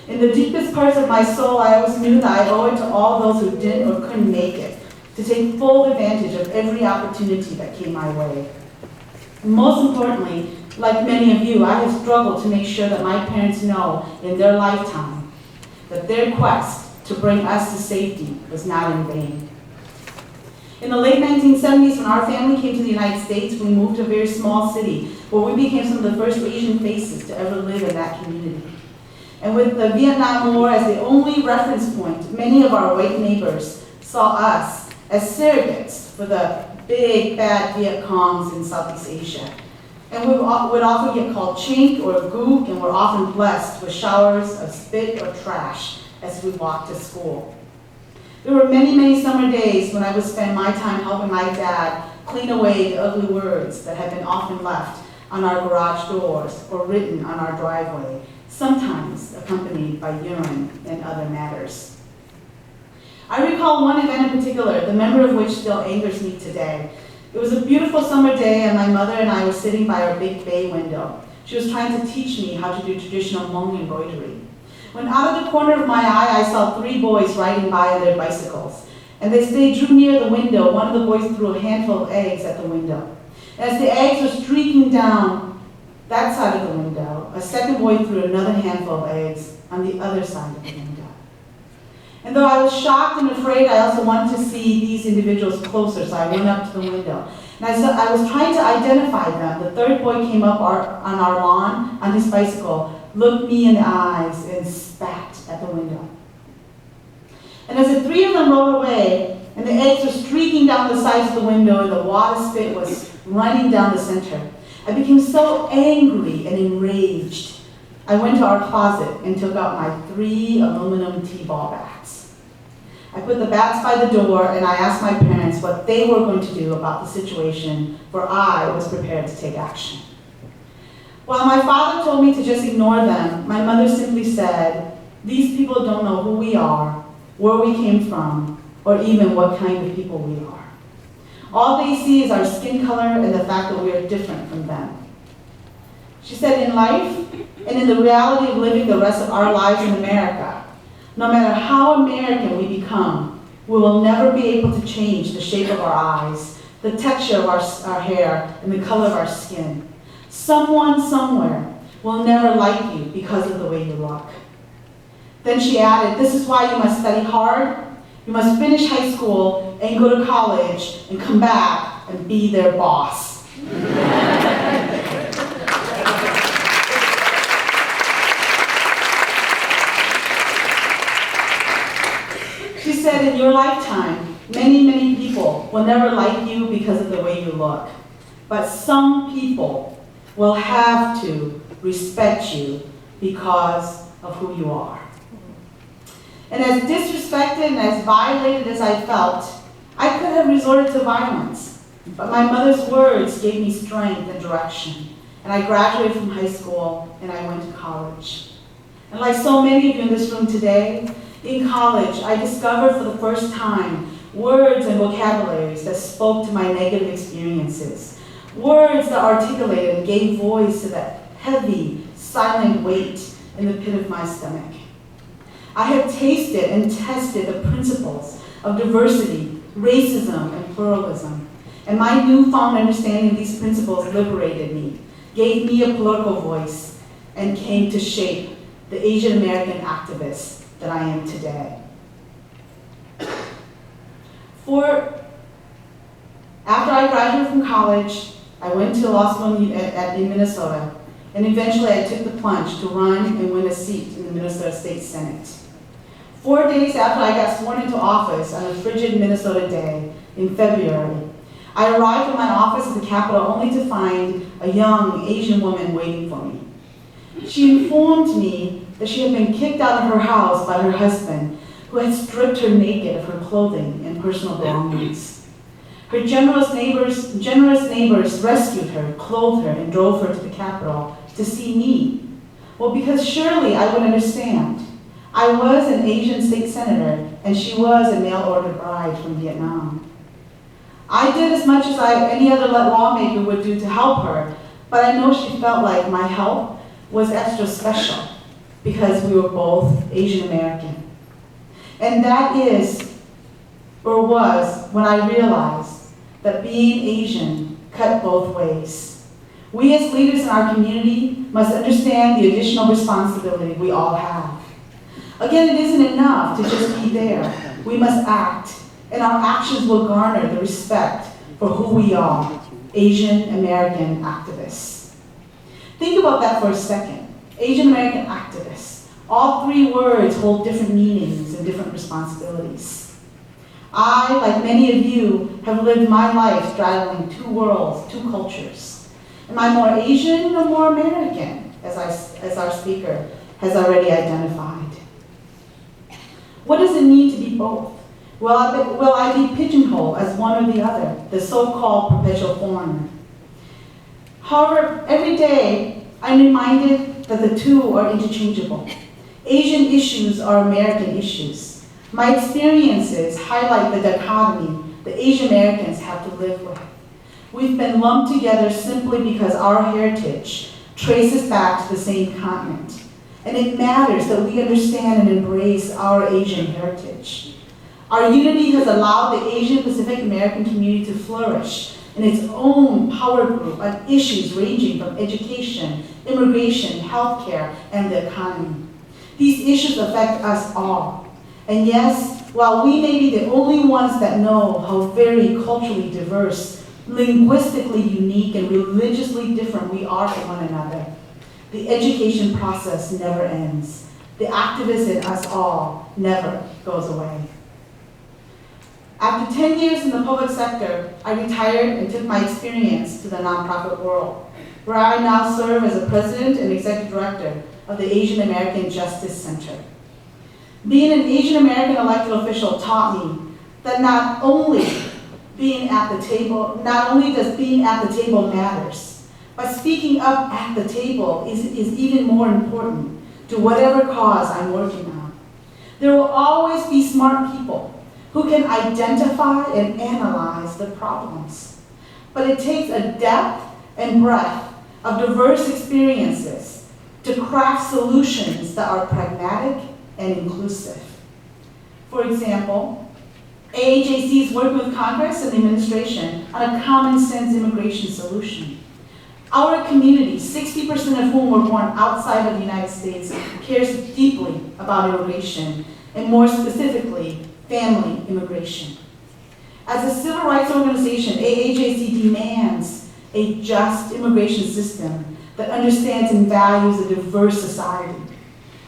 In the deepest parts of my soul, I always knew that I owe it to all those who didn't or couldn't make it, to take full advantage of every opportunity that came my way. Most importantly, like many of you, I have struggled to make sure that my parents know in their lifetime that their quest to bring us to safety was not in vain. In the late 1970s, when our family came to the United States, we moved to a very small city where we became some of the first Asian faces to ever live in that community. And with the Vietnam War as the only reference point, many of our white neighbors saw us as surrogates for the big, bad Viet Congs in Southeast Asia. And we would often get called chink or gook, and were often blessed with showers of spit or trash as we walked to school. There were many, many summer days when I would spend my time helping my dad clean away the ugly words that had been often left on our garage doors or written on our driveway, sometimes accompanied by urine and other matters. I recall one event in particular, the memory of which still angers me today. It was a beautiful summer day, and my mother and I were sitting by our big bay window. She was trying to teach me how to do traditional Hmong embroidery. When out of the corner of my eye, I saw 3 boys riding by on their bicycles. And as they drew near the window, one of the boys threw a handful of eggs at the window. As the eggs were streaking down that side of the window, a second boy threw another handful of eggs on the other side of the window. And though I was shocked and afraid, I also wanted to see these individuals closer, so I went up to the window. And I was trying to identify them. The third boy came up on our lawn on his bicycle, looked me in the eyes, and spat at the window. And as the 3 of them rode away, and the eggs were streaking down the sides of the window, and the water spit was running down the center, I became so angry and enraged. I went to our closet and took out my 3 aluminum T-ball bats. I put the bats by the door, and I asked my parents what they were going to do about the situation, for I was prepared to take action. While my father told me to just ignore them, my mother simply said, "These people don't know who we are, where we came from, or even what kind of people we are. All they see is our skin color and the fact that we are different from them." She said, in life, and in the reality of living the rest of our lives in America, no matter how American we become, we will never be able to change the shape of our eyes, the texture of our hair, and the color of our skin. Someone somewhere will never like you because of the way you look. Then she added, "This is why you must study hard, you must finish high school and go to college and come back and be their boss." She said, in your lifetime, many, many people will never like you because of the way you look. But some people will have to respect you because of who you are. And as disrespected and as violated as I felt, I could have resorted to violence. But my mother's words gave me strength and direction. And I graduated from high school and I went to college. And like so many of you in this room today, in college, I discovered for the first time words and vocabularies that spoke to my negative experiences. Words that articulated and gave voice to that heavy, silent weight in the pit of my stomach. I have tasted and tested the principles of diversity, racism, and pluralism. And my newfound understanding of these principles liberated me, gave me a political voice, and came to shape the Asian American activist that I am today. After I graduated from college, I went to law school in Minnesota, and eventually I took the plunge to run and win a seat in the Minnesota State Senate. 4 days after I got sworn into office on a frigid Minnesota day in February, I arrived at my office at the Capitol only to find a young Asian woman waiting for me. She informed me that she had been kicked out of her house by her husband, who had stripped her naked of her clothing and personal belongings. Her generous neighbors rescued her, clothed her, and drove her to the Capitol to see me. Well, because surely I would understand. I was an Asian state senator, and she was a mail-order bride from Vietnam. I did as much as any other lawmaker would do to help her, but I know she felt like my help was extra special because we were both Asian American. And that is, or was, when I realized that being Asian cut both ways. We as leaders in our community must understand the additional responsibility we all have. Again, it isn't enough to just be there. We must act, and our actions will garner the respect for who we are, Asian American activists. Think about that for a second. Asian American activists. All three words hold different meanings and different responsibilities. I, like many of you, have lived my life straddling two worlds, two cultures. Am I more Asian or more American, as our speaker has already identified? What does it mean to be both? Will I be pigeonholed as one or the other, the so-called perpetual foreigner? However, every day I'm reminded that the two are interchangeable. Asian issues are American issues. My experiences highlight the dichotomy that Asian Americans have to live with. We've been lumped together simply because our heritage traces back to the same continent. And it matters that we understand and embrace our Asian heritage. Our unity has allowed the Asian Pacific American community to flourish in its own power group on issues ranging from education, immigration, healthcare, and the economy. These issues affect us all. And yes, while we may be the only ones that know how very culturally diverse, linguistically unique, and religiously different we are from one another, the education process never ends. The activist in us all never goes away. After 10 years in the public sector, I retired and took my experience to the nonprofit world, where I now serve as a president and executive director of the Asian American Justice Center. Being an Asian American elected official taught me that not only does being at the table matters, but speaking up at the table is even more important to whatever cause I'm working on. There will always be smart people who can identify and analyze the problems. But it takes a depth and breadth of diverse experiences to craft solutions that are pragmatic and inclusive. For example, AAJC is working with Congress and the administration on a common sense immigration solution. Our community, 60% of whom were born outside of the United States, cares deeply about immigration, and more specifically, family immigration. As a civil rights organization, AAJC demands a just immigration system that understands and values a diverse society.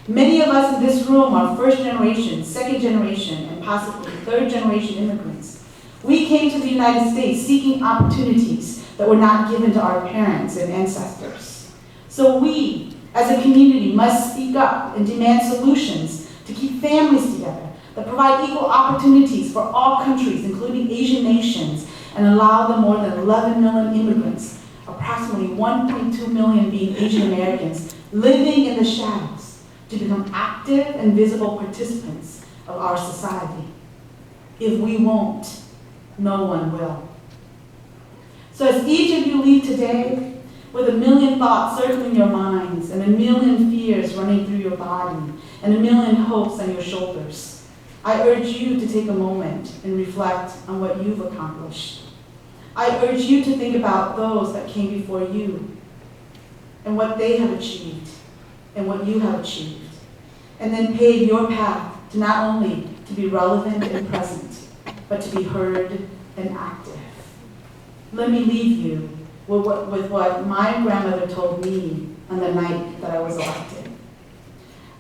Many of us in this room are first generation, second generation, and possibly third generation immigrants. We came to the United States seeking opportunities that were not given to our parents and ancestors. So we, as a community, must speak up and demand solutions to keep families together, that provide equal opportunities for all countries, including Asian nations, and allow the more than 11 million immigrants, approximately 1.2 million being Asian Americans, living in the shadows, to become active and visible participants of our society. If we won't, no one will. So as each of you leave today with a million thoughts circling your minds and a million fears running through your body and a million hopes on your shoulders, I urge you to take a moment and reflect on what you've accomplished. I urge you to think about those that came before you and what they have achieved and what you have achieved, and then pave your path to not only to be relevant and present, but to be heard and active. Let me leave you with what my grandmother told me on the night that I was elected.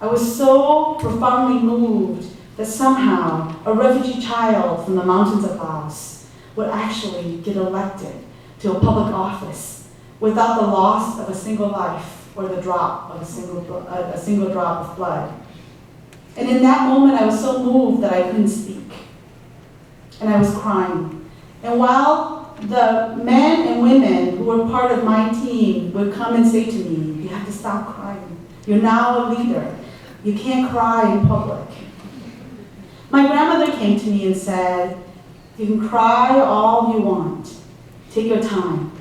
I was so profoundly moved that somehow a refugee child from the mountains of Laos would actually get elected to a public office without the loss of a single life or the drop of a single drop of blood. And in that moment, I was so moved that I couldn't speak. And I was crying. And while the men and women who were part of my team would come and say to me, you have to stop crying. You're now a leader. You can't cry in public. My grandmother came to me and said, you can cry all you want. Take your time.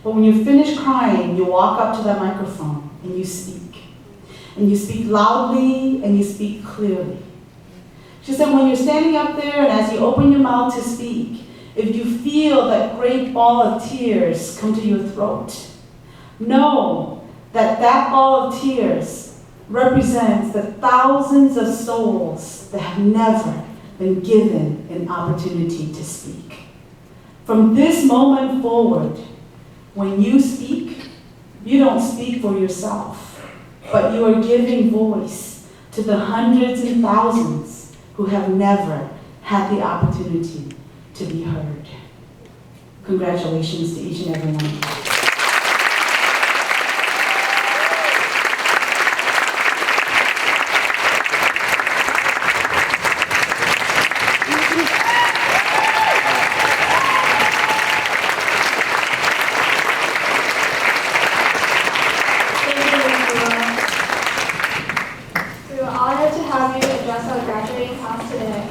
But when you finish crying, you walk up to that microphone and you speak. And you speak loudly and you speak clearly. She said, when you're standing up there and as you open your mouth to speak, if you feel that great ball of tears come to your throat, know that that ball of tears represents the thousands of souls that have never been given an opportunity to speak. From this moment forward, when you speak, you don't speak for yourself, but you are giving voice to the hundreds and thousands who have never had the opportunity to be heard. Congratulations to each and every one of you. We are honored to have you address our graduating class today.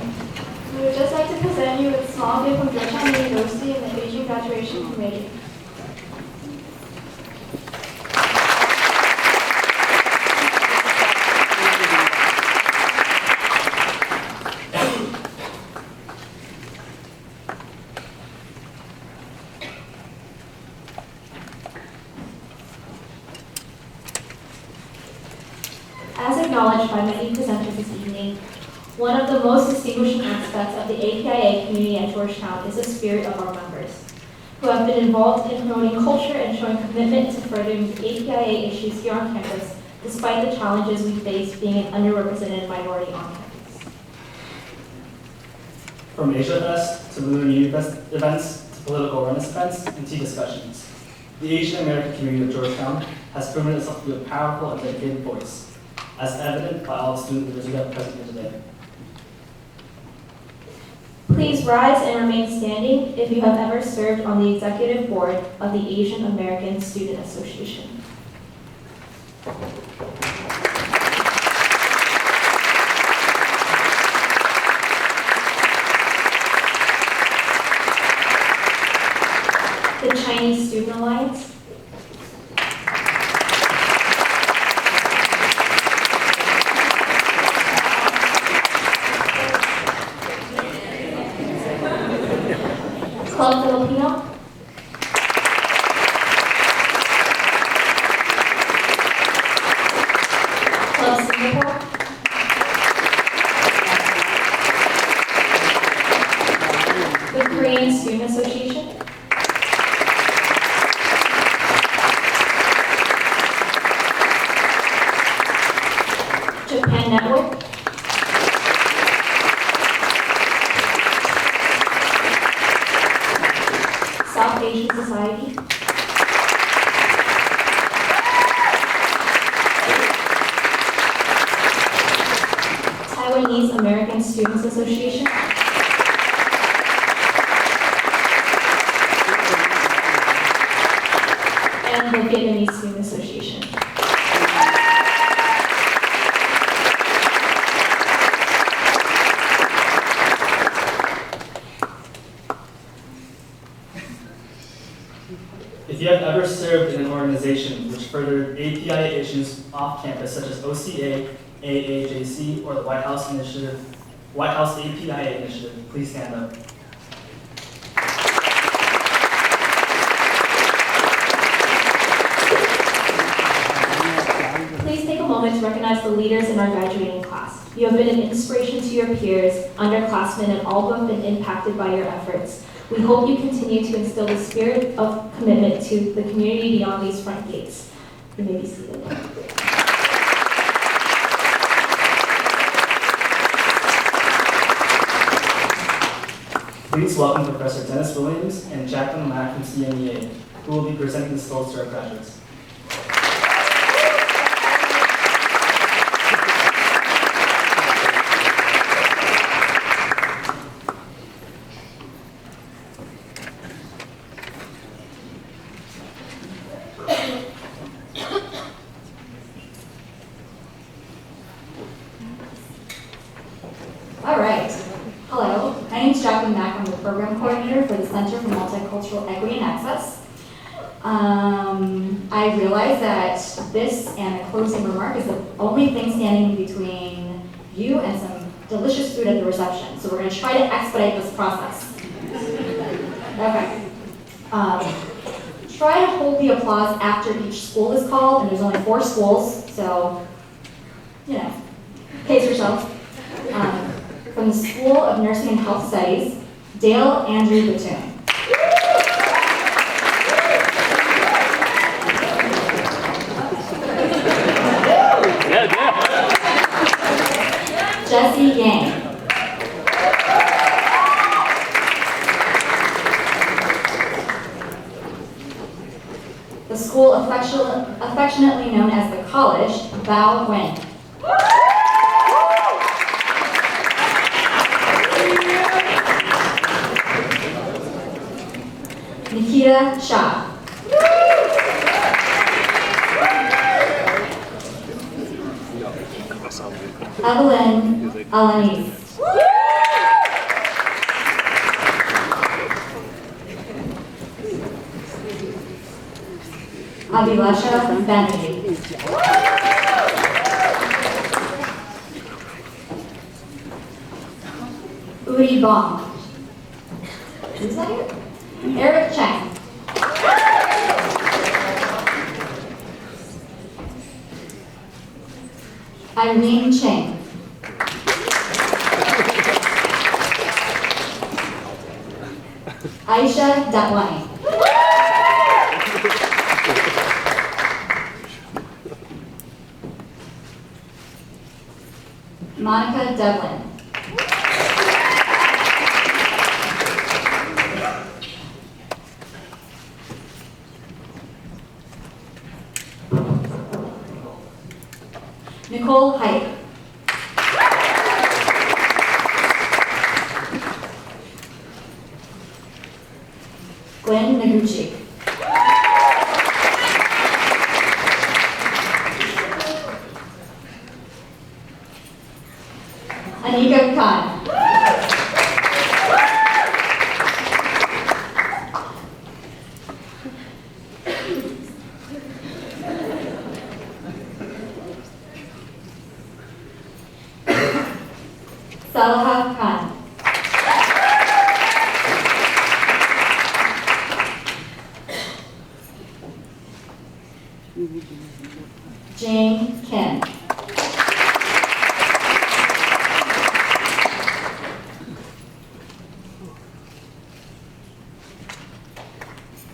We would just like to present you with a small gift from Georgetown University and the Asian Graduation Committee. As acknowledged by many presenters this evening, one of the most distinguishing aspects of the APIA community at Georgetown is the spirit of our members, who have been involved in promoting culture and showing commitment to furthering the APIA issues here on campus, despite the challenges we face being an underrepresented minority on campus. From Asia Fest to Lunar New Year Fest events to political awareness events and tea discussions, the Asian American community of Georgetown has proven itself to be a powerful and dedicated voice, as evident by all the student leaders we have present here today. Please rise and remain standing if you have ever served on the executive board of the Asian American Student Association. The Chinese Student Alliance. Club Filipino. Club Singapore. The Korean Student Association. Japan Network. South Asian Society. Taiwanese American Students Association. And the Vietnamese Student Association. If you have ever served in an organization which furthered APIA issues off campus, such as OCA, AAJC, or the White House Initiative, White House APIA Initiative, please stand up. Please take a moment to recognize the leaders in our graduating class. You have been an inspiration to your peers, underclassmen, and all who have been impacted by your efforts. We hope you continue to instill the spirit of commitment to the community beyond these front gates. You may be seated. Please welcome Professor Dennis Williams and Jacqueline Mack from CMEA, who will be presenting the skills to our graduates. All right. Hello, my name is Jacqueline Mack. I'm the program coordinator for the Center for Multicultural Equity and Access. I realize that this and a closing remark is the only thing standing between you and some delicious food at the reception. So we're going to try to expedite this process. Okay. Try to hold the applause after each school is called, and there's only 4 schools, so, pace yourself. From the School of Nursing and Health Studies, Dale Andrew Batoon. Jesse Yang. The school affectionately known as the College, Bao Wen. Nikita Shah. Evelyn Alanis. Abhilasha Banerjee. Uri Bong. Who's that here? Eric Chang. Irene Chang. Aisha Datwani. Monica Devlin. Nicole Height. Glenn Noguchi. Anika Khan. Salaha Khan. Jane Kim.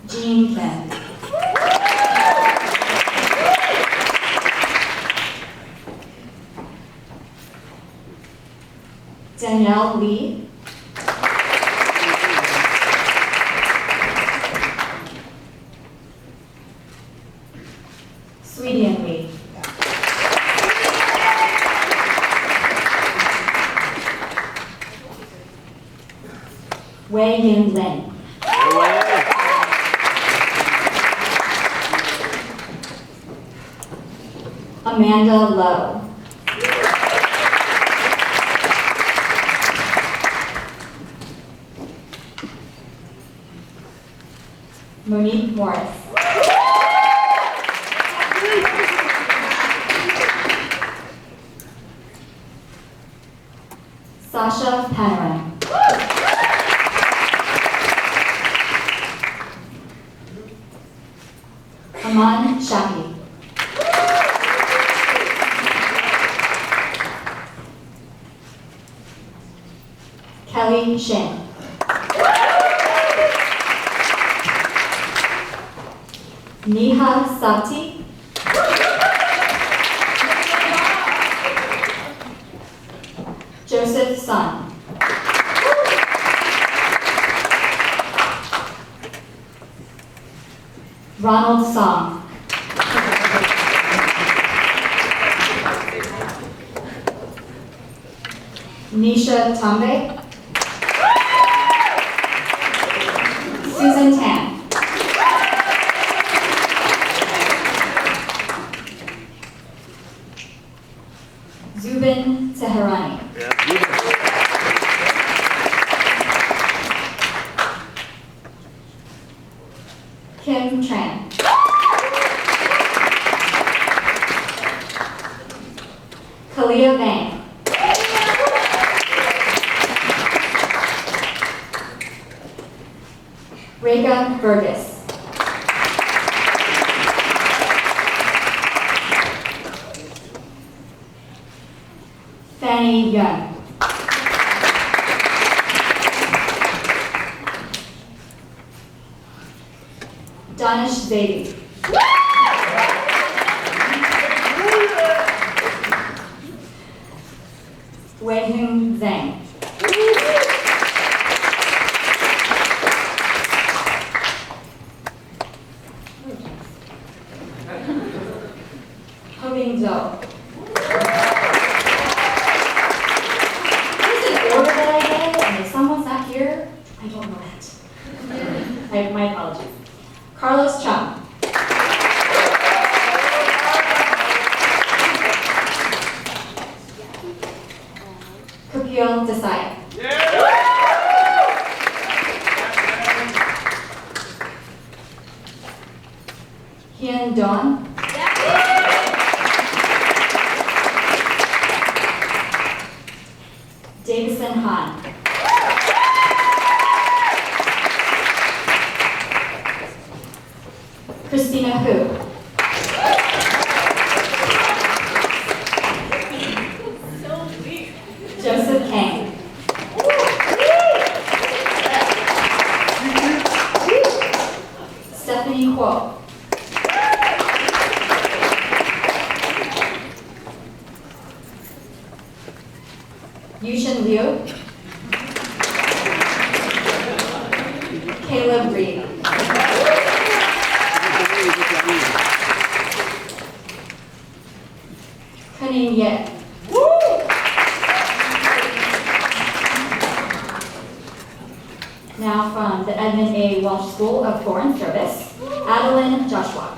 Jean Kim. Danielle Lee. Sweden Lee. Wei Yin Lin. Amanda Lowe. Monique Morris. Sasha Panarin. Aman Shahi. Kelly Shin. Neha Sati. Joseph Sun. song. Nisha Tambe. Susan Tan. Zubin Teherani. Kim Tran. Kalia Vang. Reka Burgess. Fanny Yun. Danish Zaidi. Weihung Zhang. Hobing Zhou. There's an order that I did, and if someone's not here, I don't know that. My apologies. Carlos Chung. Kapil Desai. Hyun Don. Davison Han. Christina Hu. Joseph Kang. Stephanie Kuo. Yushin Liu. Caleb Reed. Kuning Ye. Now from the Edmund A. Walsh School of Foreign Service, Adeline Joshua.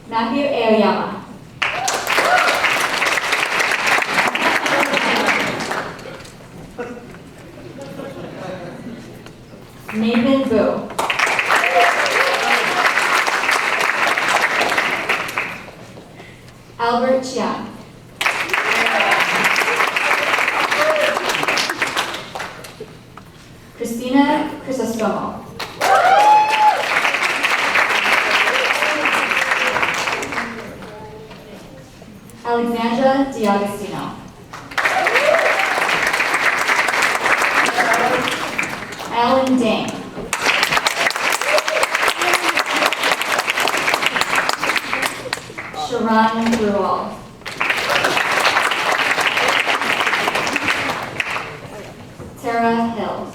Matthew Aoyama. Nathan Boo. Albert Chiang. Christina Crisostomo. Alexandra D'Agostino. Alan Dang. Sharon Rual. Tara Hill.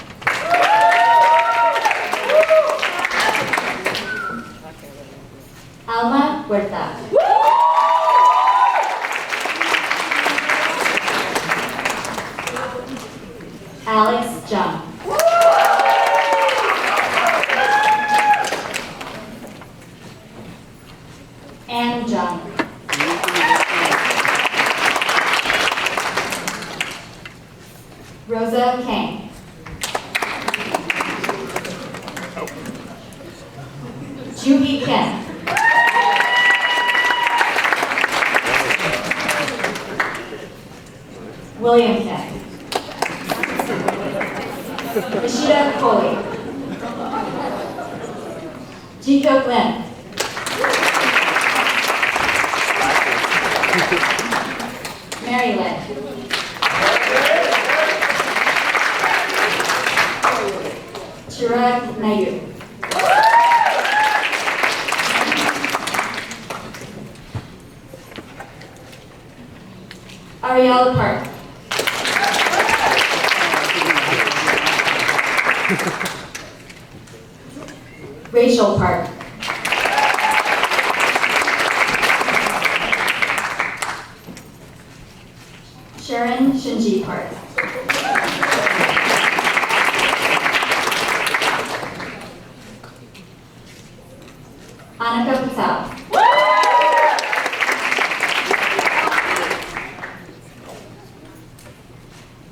Alma Huerta. Alex Jung. Anne Jung. Rosa Kang. Juhi Ken. William Ken. Ishida Coley. Jiko Lin. Mary Lynn. Chirag Nayu. Ariel Park. Rachel Park. Sharon Shinji Park. Annika Patel.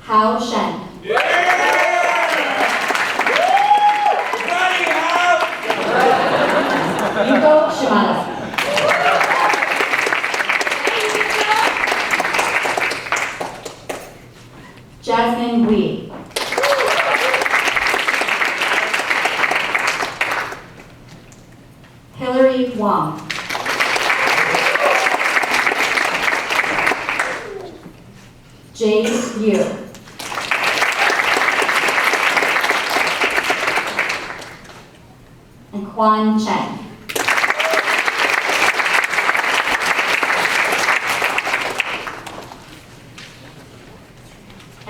Hao Shen. Yuko Shimada. Jasmine Wee. Hillary Wong. Jade Yu. And Quan Chen.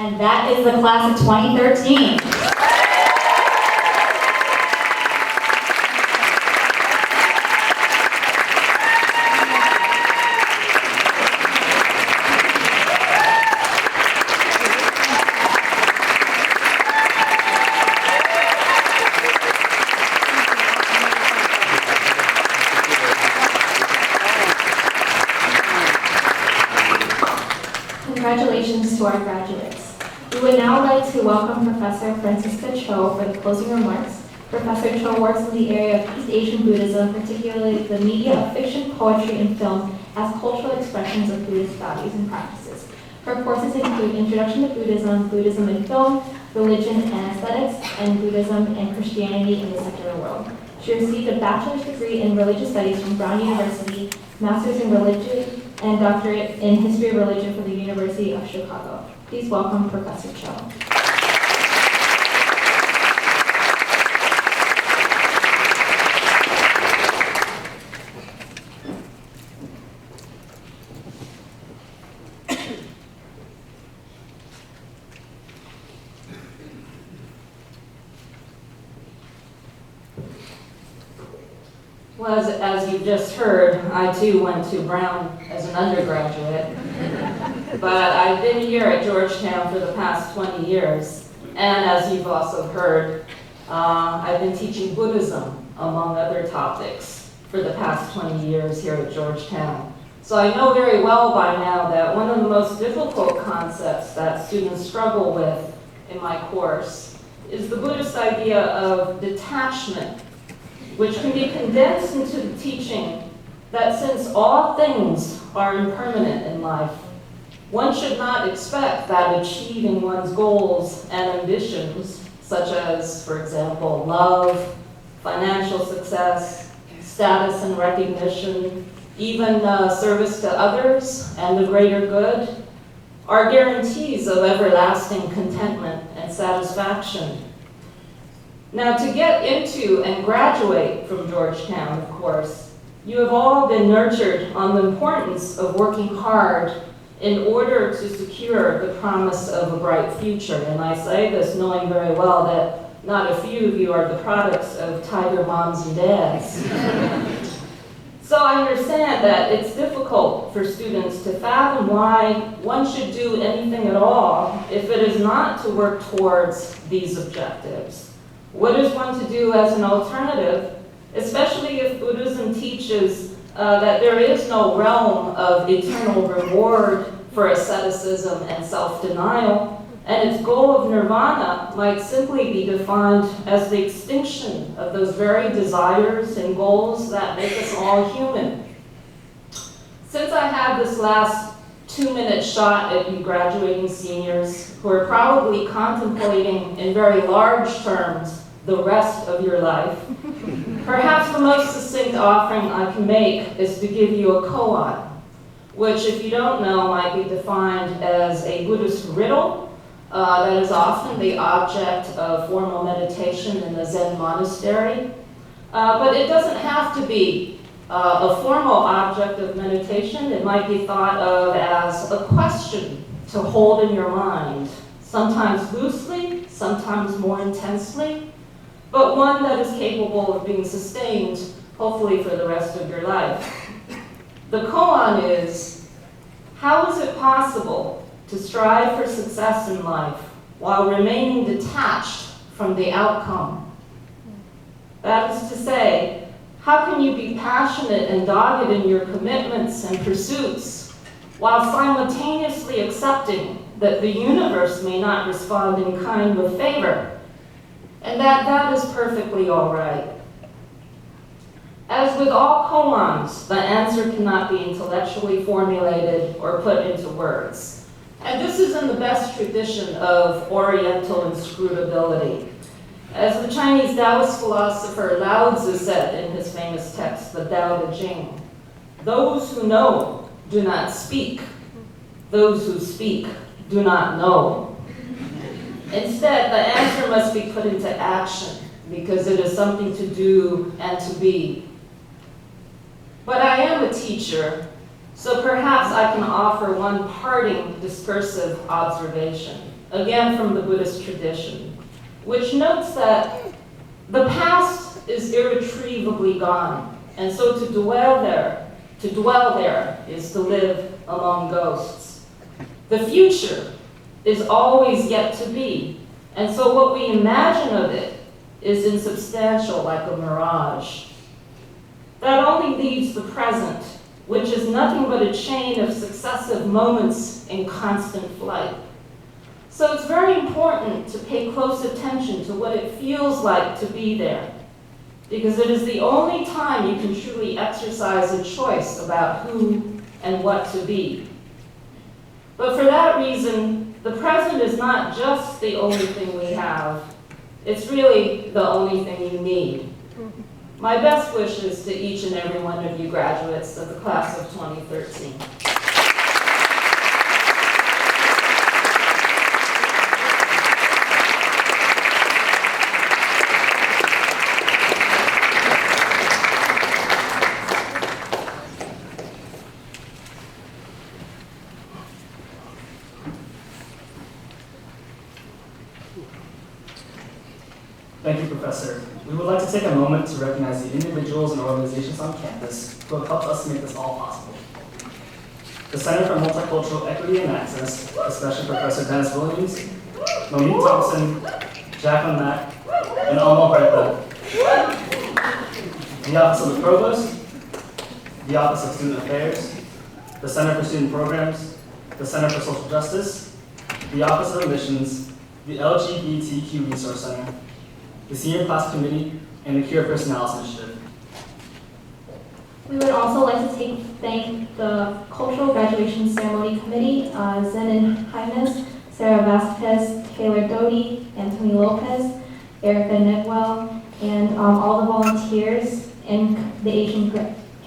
And that is the class of 2013. Congratulations to our graduates. We would now like to welcome Professor Francisca Cho for the closing remarks. Professor Cho works in the area of East Asian Buddhism, particularly the media of fiction, poetry, and film as cultural expressions of Buddhist values and practices. Her courses include Introduction to Buddhism, Buddhism in Film, Religion and Aesthetics, and Buddhism and Christianity in the Secular World. She received a bachelor's degree in Religious Studies from Brown University, master's in Religion, and doctorate in History of Religion from the University of Chicago. Please welcome Professor Cho. Well, as you just heard, I too went to Brown as an undergraduate, but I've been here at Georgetown for the past 20 years, and as you've also heard, I've been teaching Buddhism, among other topics, for the past 20 years here at Georgetown. So I know very well by now that one of the most difficult concepts that students struggle with in my course is the Buddhist idea of detachment, which can be condensed into the teaching that since all things are impermanent in life, one should not expect that achieving one's goals and ambitions, such as, for example, love, financial success, status and recognition, even service to others and the greater good, are guarantees of everlasting contentment and satisfaction. Now, to get into and graduate from Georgetown, of course, you have all been nurtured on the importance of working hard in order to secure the promise of a bright future. And I say this knowing very well that not a few of you are the products of tiger moms and dads. So I understand that it's difficult for students to fathom why one should do anything at all if it is not to work towards these objectives. What is one to do as an alternative, especially if Buddhism teaches that there is no realm of eternal reward for asceticism and self-denial, and its goal of nirvana might simply be defined as the extinction of those very desires and goals that make us all human. Since I have this last 2-minute shot at you graduating seniors who are probably contemplating in very large terms the rest of your life, perhaps the most succinct offering I can make is to give you a koan, which, if you don't know, might be defined as a Buddhist riddle that is often the object of formal meditation in a Zen monastery. But it doesn't have to be a formal object of meditation. It might be thought of as a question to hold in your mind, sometimes loosely, sometimes more intensely. but one that is capable of being sustained, hopefully for the rest of your life. The koan is, how is it possible to strive for success in life while remaining detached from the outcome? That is to say, how can you be passionate and dogged in your commitments and pursuits while simultaneously accepting that the universe may not respond in kind with favor, and that is perfectly all right? As with all koans, the answer cannot be intellectually formulated or put into words. And this is in the best tradition of Oriental inscrutability. As the Chinese Taoist philosopher Lao Tzu said in his famous text, the Tao Te Ching, those who know do not speak. Those who speak do not know. Instead, the answer must be put into action because it is something to do and to be. But I am a teacher, so perhaps I can offer one parting discursive observation, again from the Buddhist tradition, which notes that the past is irretrievably gone, and so to dwell there is to live among ghosts. The future is always yet to be, and so what we imagine of it is insubstantial, like a mirage. That only leaves the present, which is nothing but a chain of successive moments in constant flight. So it's very important to pay close attention to what it feels like to be there, because it is the only time you can truly exercise a choice about who and what to be. But for that reason, the present is not just the only thing we have, it's really the only thing you need. My best wishes to each and every one of you graduates of the class of 2013. Thank you, Professor. We would like to take a moment to recognize the individuals and organizations on campus who have helped us make this all possible. The Center for Multicultural Equity and Access, especially Professor Dennis Williams, Monique Thompson, Jacqueline Mack, and Alma Bertha. The Office of the Provost, the Office of Student Affairs, the Center for Student Programs, the Center for Social Justice, the Office of Admissions, the LGBTQ Resource Center, the Senior Class Committee, and the Cure Personalis Initiative. We would also like to thank the Cultural Graduation Ceremony Committee, Zenon Jaimes, Sarah Vasquez, Taylor Doty, Anthony Lopez, Erica Nedwell, and all the volunteers in the Asian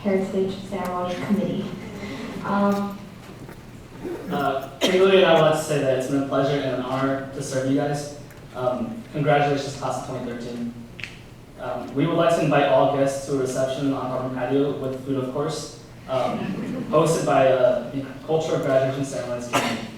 Heritage Ceremony Committee. Kimberly and I would like to say that it's been a pleasure and an honor to serve you guys. Congratulations, class of 2013. We would like to invite all guests to a reception on Harvard Patio with food, of course, hosted by the Cultural Graduation Ceremonies Committee.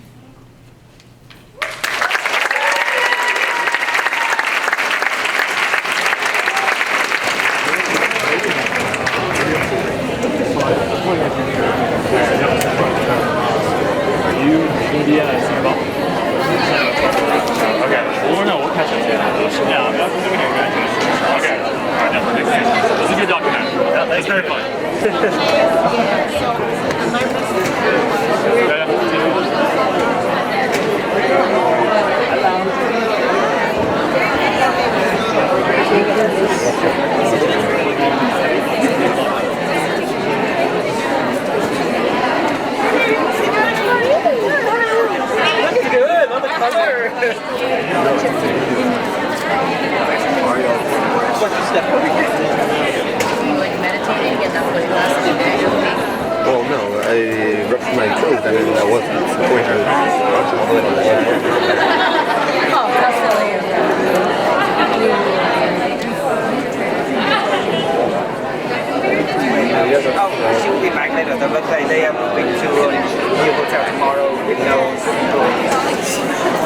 She will be back later. The birthday, they are moving to a new hotel tomorrow with no employees.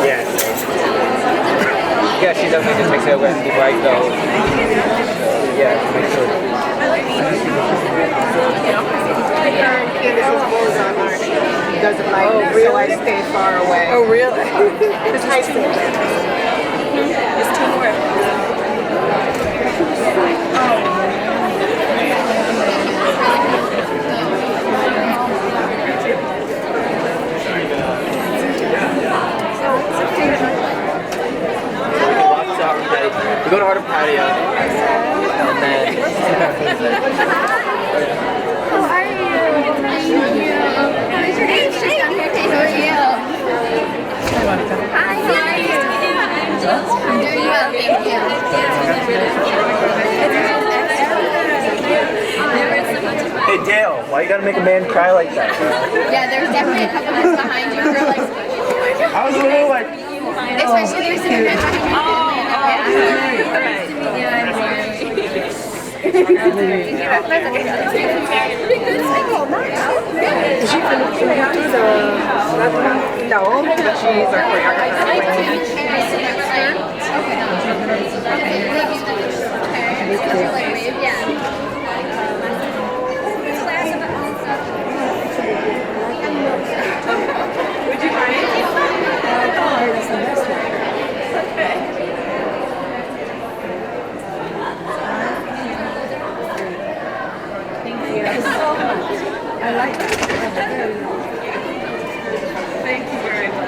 Yes. Yeah, she told me to text her when before I go. far away. Oh, really? It's high school. It's two more. We go to Art of Patio, and then How are you? Thank you. What is your name? Shane. I'm here. How are you? Hi. How are you? I'm doing well. Thank you. hey Dale, why you gotta make a man cry like that? Yeah, there's definitely a couple guys behind you who are like. I was a little like. Especially there's some guys behind you. No, but she's our choreographer. Would you mind? I like that. Thank you very much.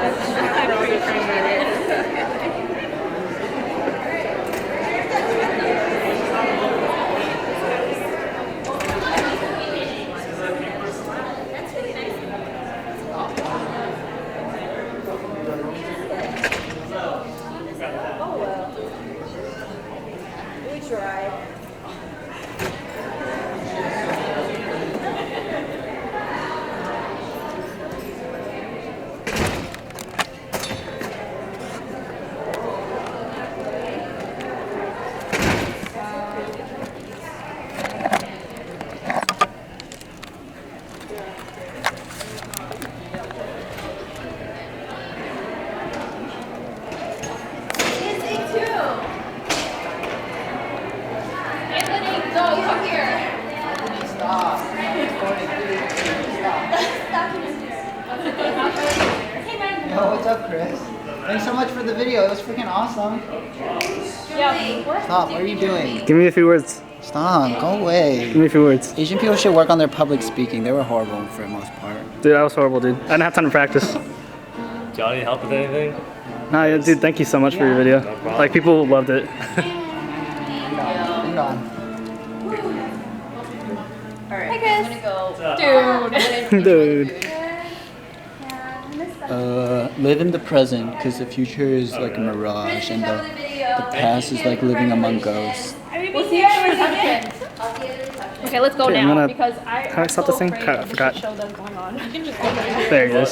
I appreciate it. We tried. Yo, what's up, Chris? Thanks so much for the video. It was freaking awesome. Stop. What are you doing? Give me a few words. Stop. Go away. Give me a few words. Asian people should work on their public speaking. They were horrible for the most part. Dude, that was horrible, dude. I didn't have time to practice. Do y'all need help with anything? Nah, yeah, dude, thank you so much for your video. No problem. Like, people loved it. Hang on. Alright, I'm gonna go. Dude. Live in the present, because the future is like a mirage, and the past is like living among ghosts. We'll see you at the reception. Okay, let's go Okay, I'm now gonna- because Can I stop this thing? I forgot. show them going on. There it is.